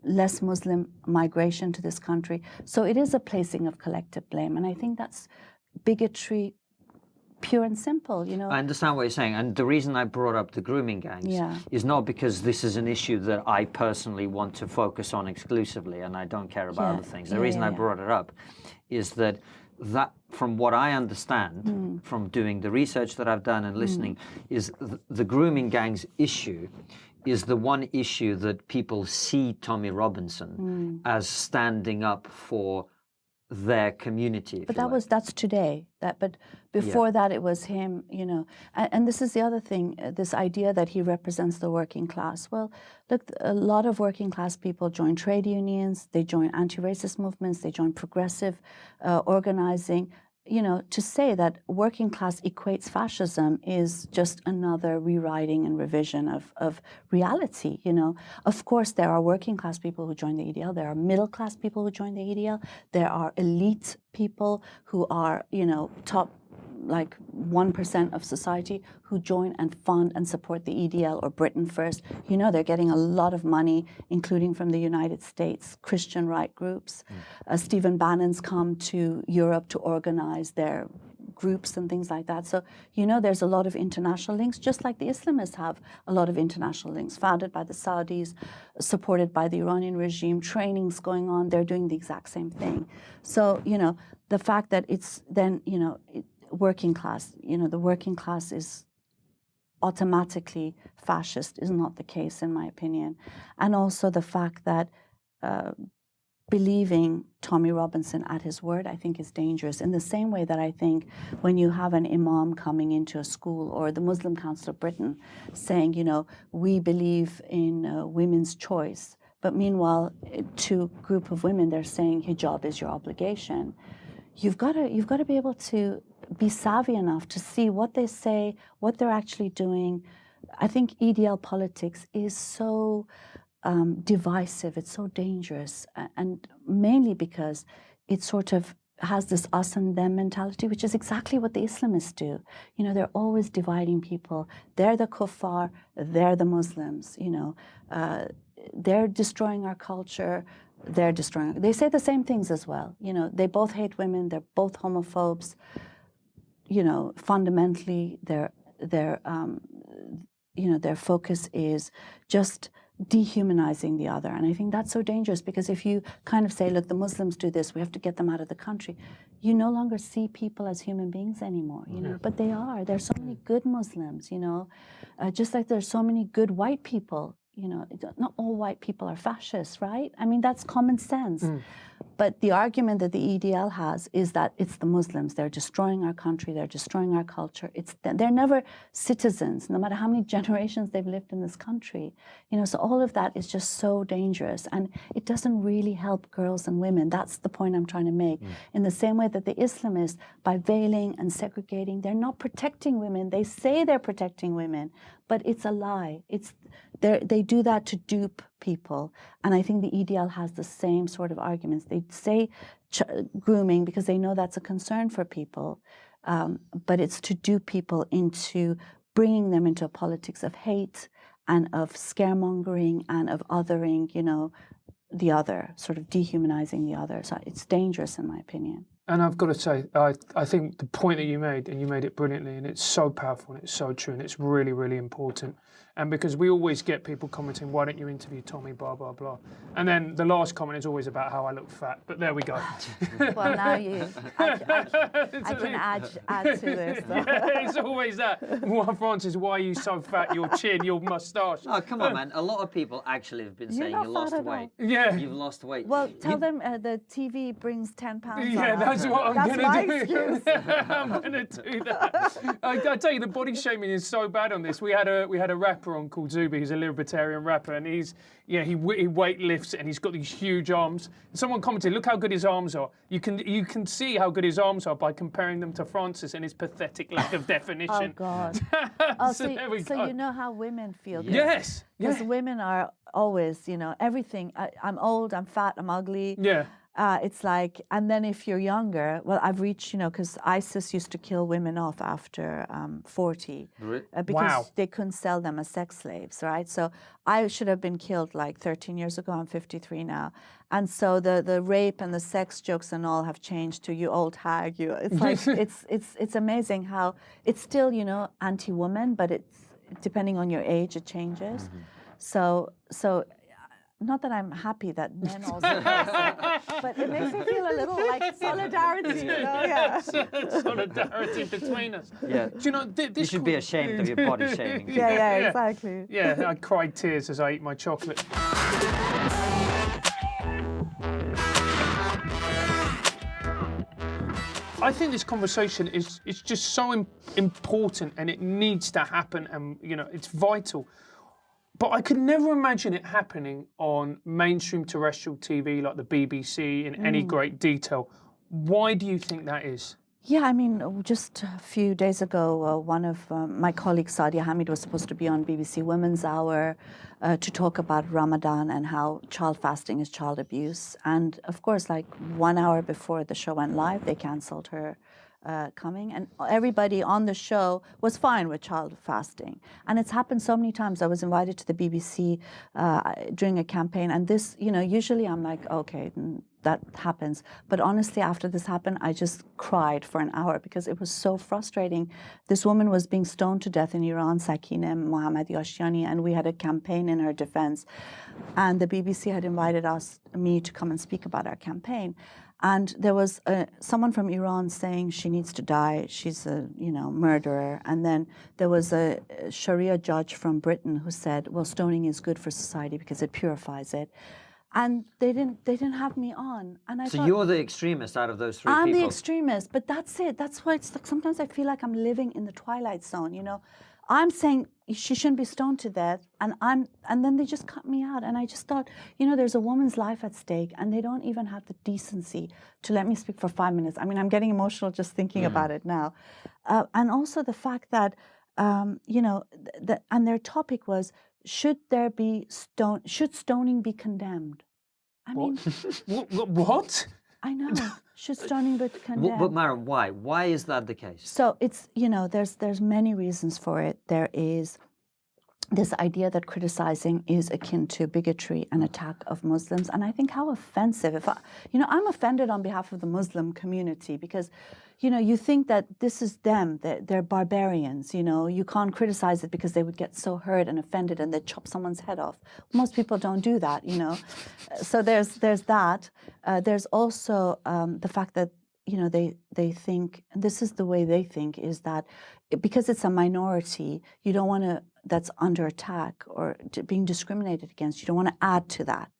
less Muslim migration to this country? So it is a placing of collective blame. And I think that's bigotry, pure and simple, I understand what you're saying. And the reason I brought up the grooming gangs is not because this is an issue that I personally want to focus on exclusively and I don't care about other things. The reason I brought it up is that from what I understand from doing the research that I've done and listening, is the grooming gangs issue is the one issue that people see Tommy Robinson as standing up for their community. But that's today. But before that, it was him. And this is the other thing. This idea that he represents the working class. Well, look, a lot of working class people join trade unions. They join anti-racist movements. They join progressive organizing. To say that working class equates fascism is just another rewriting and revision of reality. Of course, there are working class people who join the EDL. There are middle class people who join the EDL. There are elite people who are, top like 1% of society who join and fund and support the EDL or Britain First. You know, they're getting a lot of money, including from the United States, Christian right groups. Stephen Bannon's come to Europe to organize their groups and things like that. So, you know, there's a lot of international links, just like the Islamists have a lot of international links, founded by the Saudis, supported by the Iranian regime, trainings going on, they're doing the exact same thing. So, you know, the fact that it's then, you know, working class, you know, the working class is automatically fascist is not the case, in my opinion. And also the fact that believing Tommy Robinson at his word, I think, is dangerous. In the same way that I think when you have an imam coming into a school or the Muslim Council of Britain saying, you know, we believe in women's choice, but meanwhile, to a group of women, they're saying hijab is your obligation. You've got to be able to be savvy enough to see what they say, what they're actually doing. I think EDL politics is so divisive, it's so dangerous, and mainly because it sort of has this us and them mentality, which is exactly what the Islamists do. You know, they're always dividing people. They're the kuffar, they're the Muslims, you know. They're destroying our culture, they're destroying. They say the same things as well. You know, they both hate women, they're both homophobes. You know, fundamentally, their focus is just dehumanizing the other. And I think that's so dangerous, because if you kind of say, look, the Muslims do this, we have to get them out of the country, you no longer see people as human beings anymore, you know. But they are. There's so many good Muslims, you know, just like there's so many good white people, you know. Not all white people are fascists, right? I mean, that's common sense. But the argument that the EDL has is that it's the Muslims. They're destroying our country. They're destroying our culture. They're never citizens, no matter how many generations they've lived in this country. You know, so all of that is just so dangerous, and it doesn't really help girls and women. That's the point I'm trying to make. In the same way that the Islamists, by veiling and segregating, they're not protecting women. They say they're protecting women, but it's a lie. They do that to dupe people. And I think the EDL has the same sort of arguments. They say grooming because they know that's a concern for people, but it's to dupe people into bringing them into a politics of hate and of scaremongering and of othering, you know, the other, sort of dehumanizing the other. So it's dangerous, in my opinion. And I've got to say, I think the point that you made, and you made it brilliantly, and it's so powerful, and it's so true, and it's really, really important. And because we always get people commenting, why don't you interview Tommy, blah, blah, blah. And then the last comment is always about how I look fat, but there we go. Well, now I can add to this. Yeah, it's always that. Well, Francis, why are you so fat? Your chin, your moustache. Oh, come on, man. A lot of people actually have been saying you lost weight. Yeah. You've lost weight. Well, tell them the TV brings 10 pounds Yeah, on that's what I'm That's going my to do. excuse. I'm going to do that. I tell you, the body shaming is so bad on this. We had a rapper on called Zubi, who's a libertarian rapper, and he weight lifts and he's got these huge arms. And someone commented, look how good his arms are. You can see how good his arms are by comparing them to Francis and his pathetic lack of definition. Oh, God. so there we go. So you know how women feel. Yes. Because women are always, you know, everything. I'm old, I'm fat, I'm ugly. Yeah. It's like, and then if you're younger, well, I've reached, you know, because ISIS used to kill women off after 40 because they couldn't sell them as sex slaves, right? So I should have been killed like 13 years ago. I'm 53 now. And so the rape and the sex jokes and all have changed to you old hag. It's like, it's amazing how it's still, you know, anti-woman, but it's depending on your age, it changes. So not that I'm happy that men also do this, but it makes me feel a little like solidarity, you know? Yeah. Solidarity between us. Yeah. Do you know, you should be ashamed of your body shaming. Yeah, exactly. Yeah, I cried tears as I eat my chocolate. I think this conversation is just so important, and it needs to happen, and you know, it's vital. But I could never imagine it happening on mainstream terrestrial TV like the BBC in any great detail. Why do you think that is? Yeah, I mean, just a few days ago, one of my colleagues, Sadia Hamid, was supposed to be on BBC Women's Hour to talk about Ramadan and how child fasting is child abuse. And of course, like 1 hour before the show went live, they cancelled her coming, and everybody on the show was fine with child fasting. And it's happened so many times. I was invited to the BBC during a campaign, and this, usually I'm like, okay, that happens. But honestly, after this happened, I just cried for an hour because it was so frustrating. This woman was being stoned to death in Iran, Sakineh Mohammadi Ashtiani, and we had a campaign in her defense. And the BBC had invited me to come and speak about our campaign. And there was someone from Iran saying she needs to die, she's a murderer. And then there was a Sharia judge from Britain who said, well, stoning is good for society because it purifies it. And they didn't have me on. And I thought, you're the extremist out of those three people? I'm the extremist, but that's it. That's why it's like sometimes I feel like I'm living in the twilight zone, I'm saying she shouldn't be stoned to death, and then they just cut me out. And I just thought, there's a woman's life at stake, and they don't even have the decency to let me speak for 5 minutes. I mean, I'm getting emotional just thinking about it now. And also the fact that, and their topic was, should stoning be condemned? I mean, what? I know. Should stoning be condemned? But Maryam, why? Why is that the case? So it's, there's many reasons for it. There is this idea that criticizing is akin to bigotry and attack of Muslims. And I think how offensive, I'm offended on behalf of the Muslim community because, you think that this is them, they're barbarians, you can't criticize it because they would get so hurt and offended and they'd chop someone's head off. Most people don't do that, So there's that. There's also the fact that, they think, and this is the way they think, is that because it's a minority, you don't want to, that's under attack or being discriminated against, you don't want to add to that.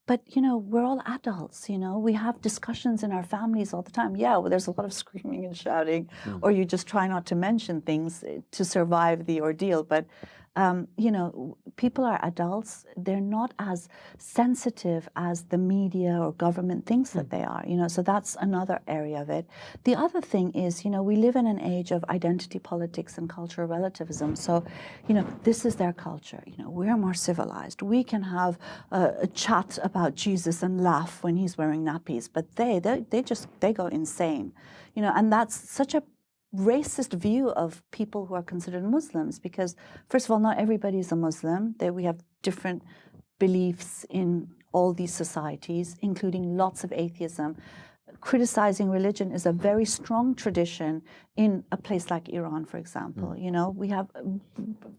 But, we're all adults, we have discussions in our families all the time. Yeah, well, there's a lot of screaming and shouting, or you just try not to mention things to survive the ordeal. But, people are adults. They're not as sensitive as the media or government thinks that they are, so that's another area of it. The other thing is, we live in an age of identity politics and cultural relativism. So, this is their culture. We're more civilized. We can have a chat about Jesus and laugh when he's wearing nappies, but they go insane, and that's such a racist view of people who are considered Muslims because, first of all, not everybody is a Muslim. We have different beliefs in all these societies, including lots of atheism. Criticizing religion is a very strong tradition in a place like Iran, for example. We have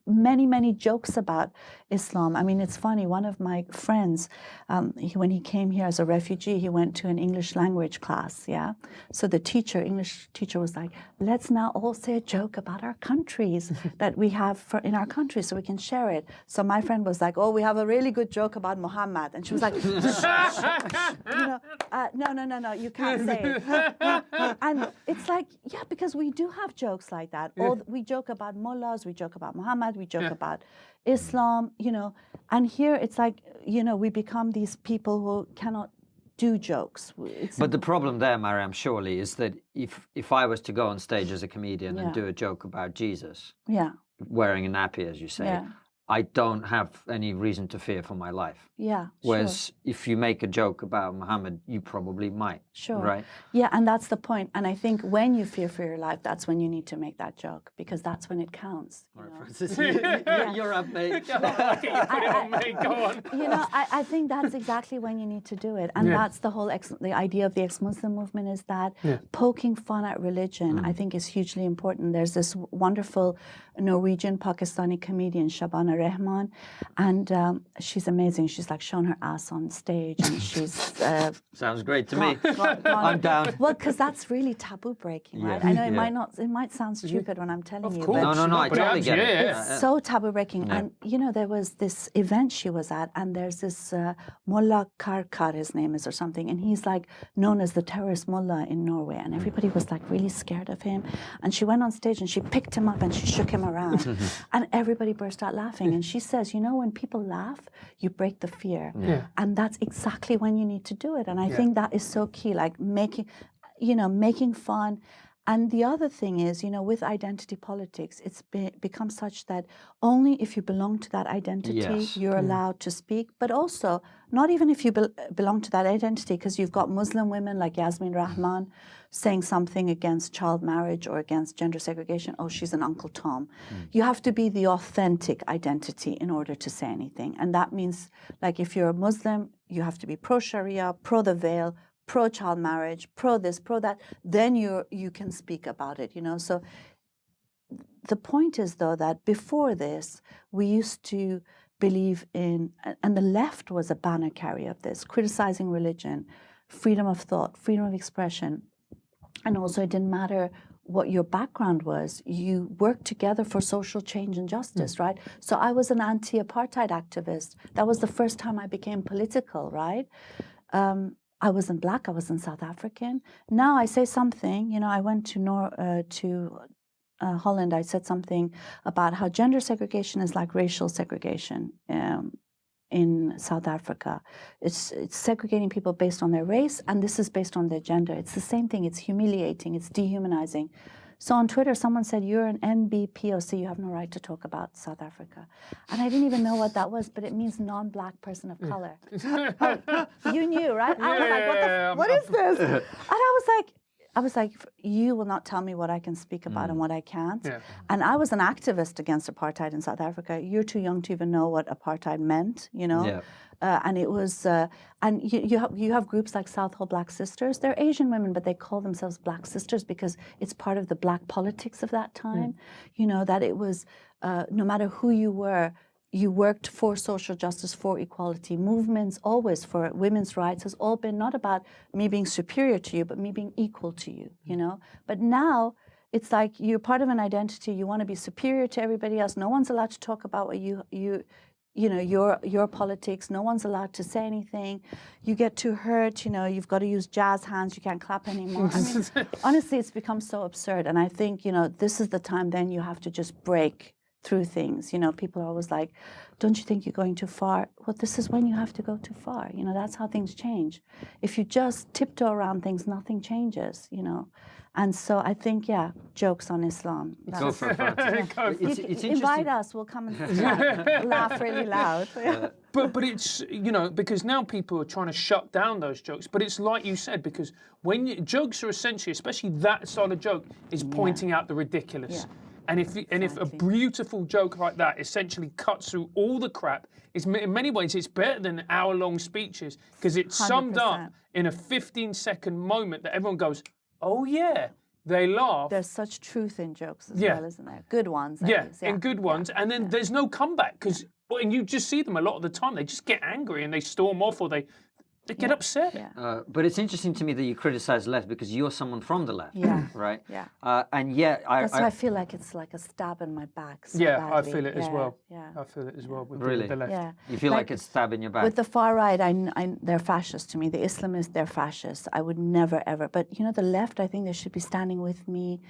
many, many jokes about Islam. I mean, it's funny. One of my friends, when he came here as a refugee, he went to an English language class, yeah? So the English teacher was like, let's now all say a joke about our countries that we have in our country so we can share it. So my friend was like, oh, we have a really good joke about Muhammad. And she was like, no, you can't say it. And it's like, yeah, because we do have jokes like that. We joke about mullahs, we joke about Muhammad, we joke about Islam, and here it's like, we become these people who cannot do jokes. But the problem there, Maryam, surely, is that if I was to go on stage as a comedian and do a joke about Jesus, wearing a nappy, as you say, I don't have any reason to fear for my life. Yeah, Whereas if you make a joke about Muhammad, you probably might. Sure. Right? Yeah, and that's the point. And I think when you fear for your life, that's when you need to make that joke because that's when it counts. All right, Francis, you're up, mate. Go on. I think that's exactly when you need to do it. And that's the whole, the idea of the ex-Muslim movement is that poking fun at religion, I think, is hugely important. There's this wonderful Norwegian Pakistani comedian, Shabana Rehman, and she's amazing. She's like shown her ass on stage, and she's sounds great to me. I'm down. Well, because that's really taboo breaking, right? I know it might sound stupid when I'm telling you, but no, I totally get it. It's so taboo breaking. And there was this event she was at, and there's this Mullah Karkar, his name is, or something, and he's like known as the terrorist mullah in Norway, and everybody was like really scared of him. And she went on stage and she picked him up and she shook him around, and everybody burst out laughing. And she says, when people laugh, you break the fear, and that's exactly when you need to do it. And I think that is so key, like making fun And the other thing is, you know, with identity politics, it's become such that only if you belong to that identity, Yes. you're allowed to speak, but also not even if you belong to that identity, because you've got Muslim women like Yasmin Rahman saying something against child marriage or against gender segregation. Oh, she's an Uncle Tom. You have to be the authentic identity in order to say anything. And that means, like, if you're a Muslim, you have to be pro-Sharia, pro the veil, pro-child marriage, pro this, pro that, then you can speak about it, you know. So the point is, though, that before this, we used to believe in, and the left was a banner carrier of this, criticizing religion, freedom of thought, freedom of expression. And also, it didn't matter what your background was, you worked together for social change and justice, right? So I was an anti-apartheid activist. That was the first time I became political, right? I wasn't black, I wasn't South African. Now I say something, you know, I went to Holland, I said something about how gender segregation is like racial segregation in South Africa. It's segregating people based on their race, and this is based on their gender. It's the same thing, it's humiliating, it's dehumanizing. So on Twitter, someone said, you're an NBPOC, you have no right to talk about South Africa. And I didn't even know what that was, but it means non-black person of color. You knew, right? I was like, what is this? And I was like, you will not tell me what I can speak about and what I can't. Yeah. And I was an activist against apartheid in South Africa. You're too young to even know what apartheid meant, you know? Yeah. And it was, and you have groups like Southall Black Sisters. They're Asian women, but they call themselves Black Sisters because it's part of the black politics of that time. You know, that it was, no matter who you were, you worked for social justice, for equality. Movements always for women's rights has all been not about me being superior to you, but me being equal to you, you know? But now it's like you're part of an identity, you want to be superior to everybody else. No one's allowed to talk about what you know, your politics. No one's allowed to say anything. You get too hurt, you know, you've got to use jazz hands, you can't clap anymore. I mean, honestly, it's become so absurd. And I think, you know, this is the time then you have to just break through things. You know, people are always like, don't you think you're going too far? Well, this is when you have to go too far. You know, that's how things change. If you just tiptoe around things, nothing changes, you know. And so I think, yeah, jokes on Islam. Go for it. It's interesting. Invite us, we'll come and laugh really loud. But it's, you know, because now people are trying to shut down those jokes. But it's like you said, because when jokes are essentially, especially that style of joke, is pointing out the ridiculous. Yeah. And if a beautiful joke like that essentially cuts through all the crap, in many ways it's better than hour-long speeches because it's summed up in a 15-second moment that everyone goes, oh yeah, they laugh. There's such truth in jokes as well, isn't there? Good ones. Yeah, in good ones. And then there's no comeback because, and you just see them a lot of the time, they just get angry and they storm off or they get upset. Yeah. But it's interesting to me that you criticize the left because you're someone from the left, right? Yeah. And yet, that's why I feel like it's like a stab in my back. So yeah, badly. I feel it as well. Yeah. I feel it as well with Really? the left. Yeah. you feel like it's stabbing your back. With the far right, they're fascists to me. The Islamists, they're fascists. I would never, ever. But, you know, the left, I think they should be standing with me.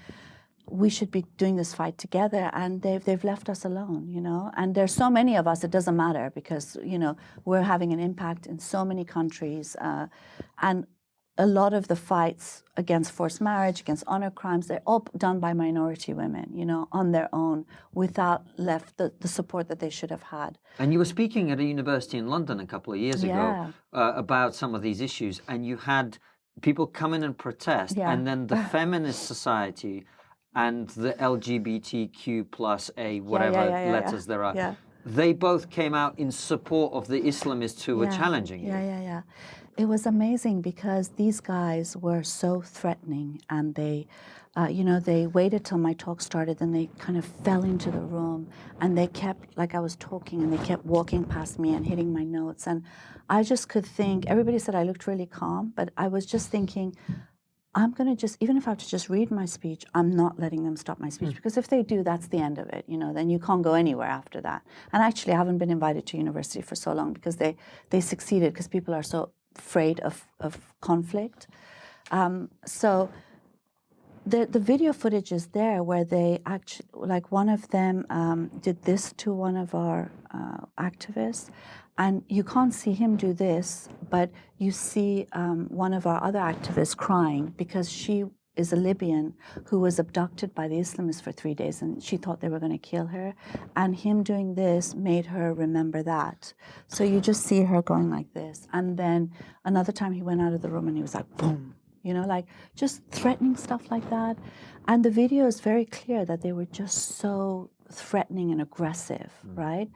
We should be doing this fight together, and they've left us alone, you know. And there's so many of us, it doesn't matter because, you know, we're having an impact in so many countries. And a lot of the fights against forced marriage, against honor crimes, they're all done by minority women, you know, on their own, without the support that they should have had. And you were speaking at a university in London a couple of years ago about some of these issues, and you had people come in and protest, and then the feminist society and the LGBTQ plus A, whatever letters there are, they both came out in support of the Islamists who were challenging you. Yeah. It was amazing because these guys were so threatening, and they, you know, they waited till my talk started, and they kind of fell into the room, and they kept, like I was talking, and they kept walking past me and hitting my notes, and I just could think, everybody said I looked really calm, but I was just thinking, I'm going to just, even if I have to just read my speech, I'm not letting them stop my speech, because if they do, that's the end of it, you know, then you can't go anywhere after that. And actually, I haven't been invited to university for so long because they succeeded, because people are so afraid of conflict. So the video footage is there where they actually, like one of them did this to one of our activists, and you can't see him do this, but you see one of our other activists crying because she is a Libyan who was abducted by the Islamists for 3 days, and she thought they were going to kill her. And him doing this made her remember that. So you just see her going like this. And then another time he went out of the room and he was like, boom, you know, like just threatening stuff like that. And the video is very clear that they were just so threatening and aggressive, right?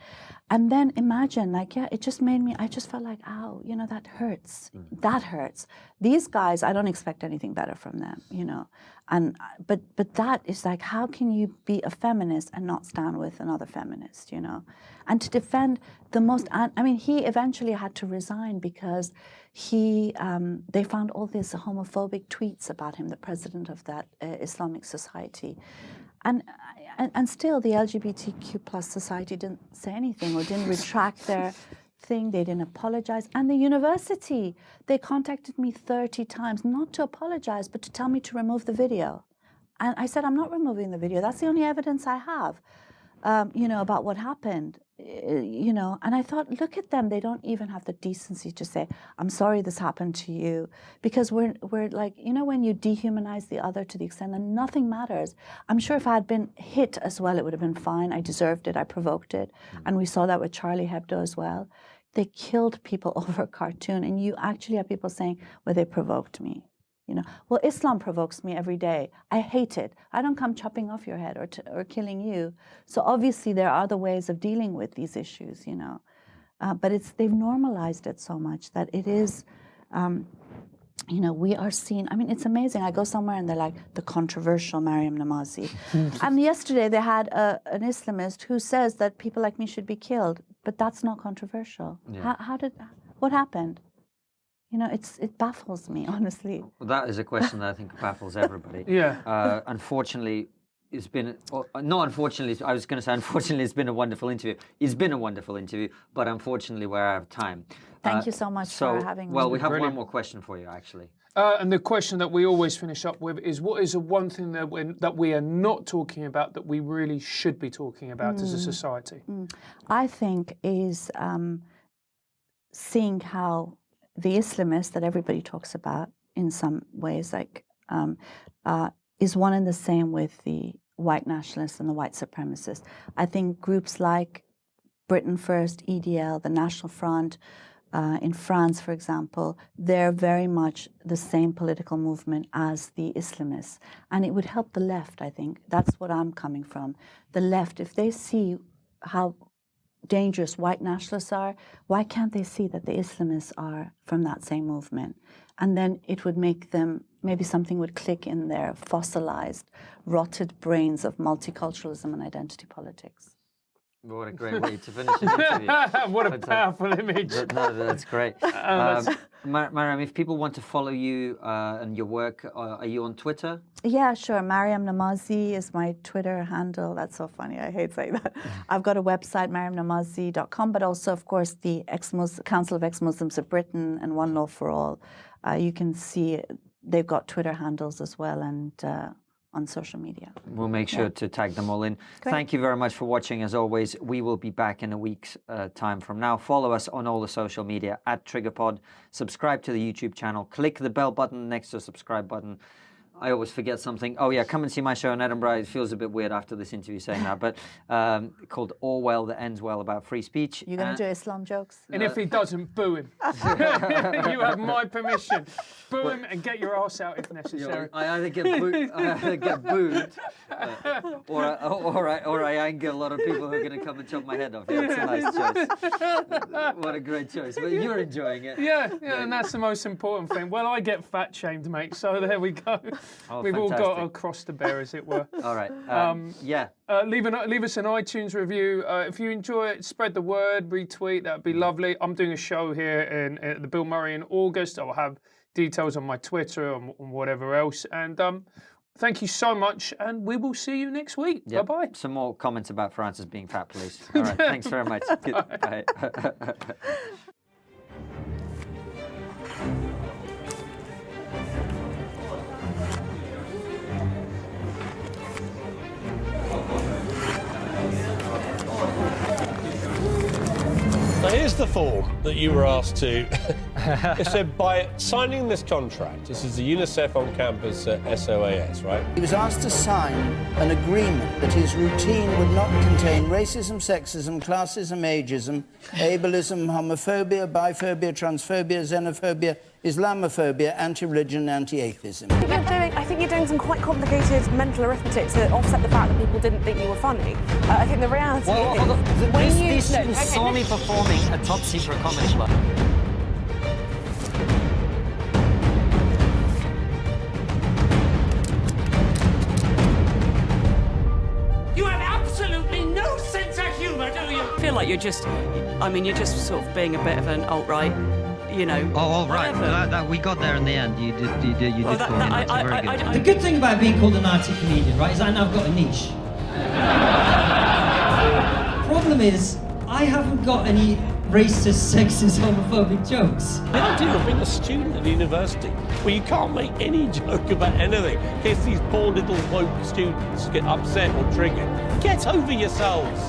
And then imagine, like, yeah, it just made me, I just felt like, ow, you know, that hurts. That hurts. These guys, I don't expect anything better from them, you know. And but that is like, how can you be a feminist and not stand with another feminist, you know? And to defend the most, I mean, he eventually had to resign because they found all these homophobic tweets about him, the president of that Islamic society. And still the LGBTQ plus society didn't say anything or didn't retract their thing. They didn't apologize. And the university, they contacted me 30 times, not to apologize, but to tell me to remove the video. And I said, I'm not removing the video. That's the only evidence I have, you know, about what happened, you know. And I thought, look at them. They don't even have the decency to say, I'm sorry this happened to you. Because we're like, you know, when you dehumanize the other to the extent that nothing matters. I'm sure if I had been hit as well, it would have been fine. I deserved it. I provoked it. And we saw that with Charlie Hebdo as well. They killed people over a cartoon. And you actually have people saying, well, they provoked me. You know, well, Islam provokes me every day. I hate it. I don't come chopping off your head or killing you. So obviously there are other ways of dealing with these issues, you know. But they've normalized it so much that it is, you know, we are seen. I mean, it's amazing. I go somewhere and they're like, the controversial Maryam Namazie. And yesterday they had an Islamist who says that people like me should be killed, but that's not controversial. Yeah. What happened? You know, it baffles me, honestly. Well, that is a question that I think baffles everybody. Yeah. Unfortunately, it's been, not unfortunately, I was going to say unfortunately it's been a wonderful interview. It's been a wonderful interview, but unfortunately we're out of time. Thank you so much for having me. Well, we have Brilliant. one more question for you, actually. And the question that we always finish up with is, what is the one thing that we are not talking about that we really should be talking about as a society? I think is seeing how the Islamists that everybody talks about in some ways, like, is one and the same with the white nationalists and the white supremacists. I think groups like Britain First, EDL, the National Front, in France, for example, they're very much the same political movement as the Islamists. And it would help the left, I think. That's what I'm coming from. The left, if they see how dangerous white nationalists are, why can't they see that the Islamists are from that same movement? And then it would make them, maybe something would click in their fossilized, rotted brains of multiculturalism and identity politics. What a great way to finish an interview. What a powerful image. No, that's great. Maryam, if people want to follow you and your work, are you on Twitter? Yeah, sure. Maryam Namazie is my Twitter handle. That's so funny. I hate saying that. I've got a website, maryamnamazie.com, but also, of course, the Council of Ex-Muslims of Britain and One Law for All. You can see they've got Twitter handles as well, and on social media. We'll make sure to tag them all in. Great. Thank you very much for watching. As always, we will be back in a week's time from now. Follow us on all the social media at TriggerPod. Subscribe to the YouTube channel. Click the bell button next to the subscribe button. I always forget something. Oh yeah, come and see my show in Edinburgh. It feels a bit weird after this interview saying that, but called All Well That Ends Well, about free speech. You're going to do Islam jokes? And if he doesn't, boo him. You have my permission. Boo him and get your ass out if necessary. I either get booed, or I anger a lot of people who are going to come and chop my head off. Yeah, it's a nice choice. What a great choice. But you're enjoying it. Yeah, and that's the most important thing. Well, I get fat shamed, mate, so there we go. Oh, We've fantastic. all got a cross to bear, as it were. All right. Yeah. Leave us an iTunes review. If you enjoy it, spread the word, retweet. That'd be lovely. I'm doing a show here in the Bill Murray in August. I'll have details on my Twitter and whatever else. And thank you so much, and we will see you next week. Yep. Bye-bye. Some more comments about Francis being fat, please. All right. Thanks very much. Good. Bye. Now, here's the form that you were asked to. It said, by signing this contract, this is the UNICEF on campus SOAS, right? He was asked to sign an agreement that his routine would not contain racism, sexism, classism, ageism, ableism, homophobia, biphobia, transphobia, xenophobia, Islamophobia, anti-religion, anti-atheism. I think you're doing some quite complicated mental arithmetic to offset the fact that people didn't think you were funny. I think the reality is... These students saw me performing a top-secret comedy club. You have absolutely no sense of humour, do you? I feel like you're just sort of being a bit of an alt-right, you know. Oh, all right. That we got there in the end. You did call me. That's very good. The good thing about being called an arty comedian, right, is I now got a niche. Problem is, I haven't got any racist, sexist, homophobic jokes. The idea of being a student at university where you can't make any joke about anything in case these poor little woke students get upset or triggered. Get over yourselves.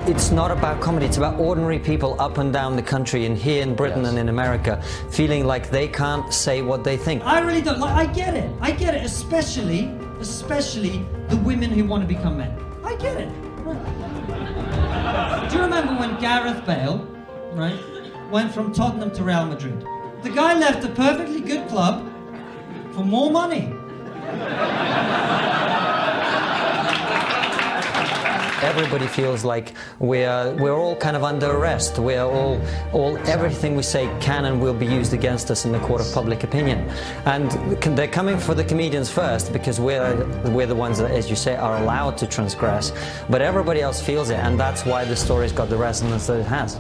It's not about comedy, it's about ordinary people up and down the country and here in Britain and in America feeling like they can't say what they think. I really don't, I get it, especially the women who want to become men. I get it. Do you remember when Gareth Bale, right, went from Tottenham to Real Madrid? The guy left a perfectly good club for more money. Everybody feels like we're all kind of under arrest. We're all everything we say can and will be used against us in the court of public opinion. And they're coming for the comedians first because we're the ones that, as you say, are allowed to transgress. But everybody else feels it, and that's why the story's got the resonance that it has.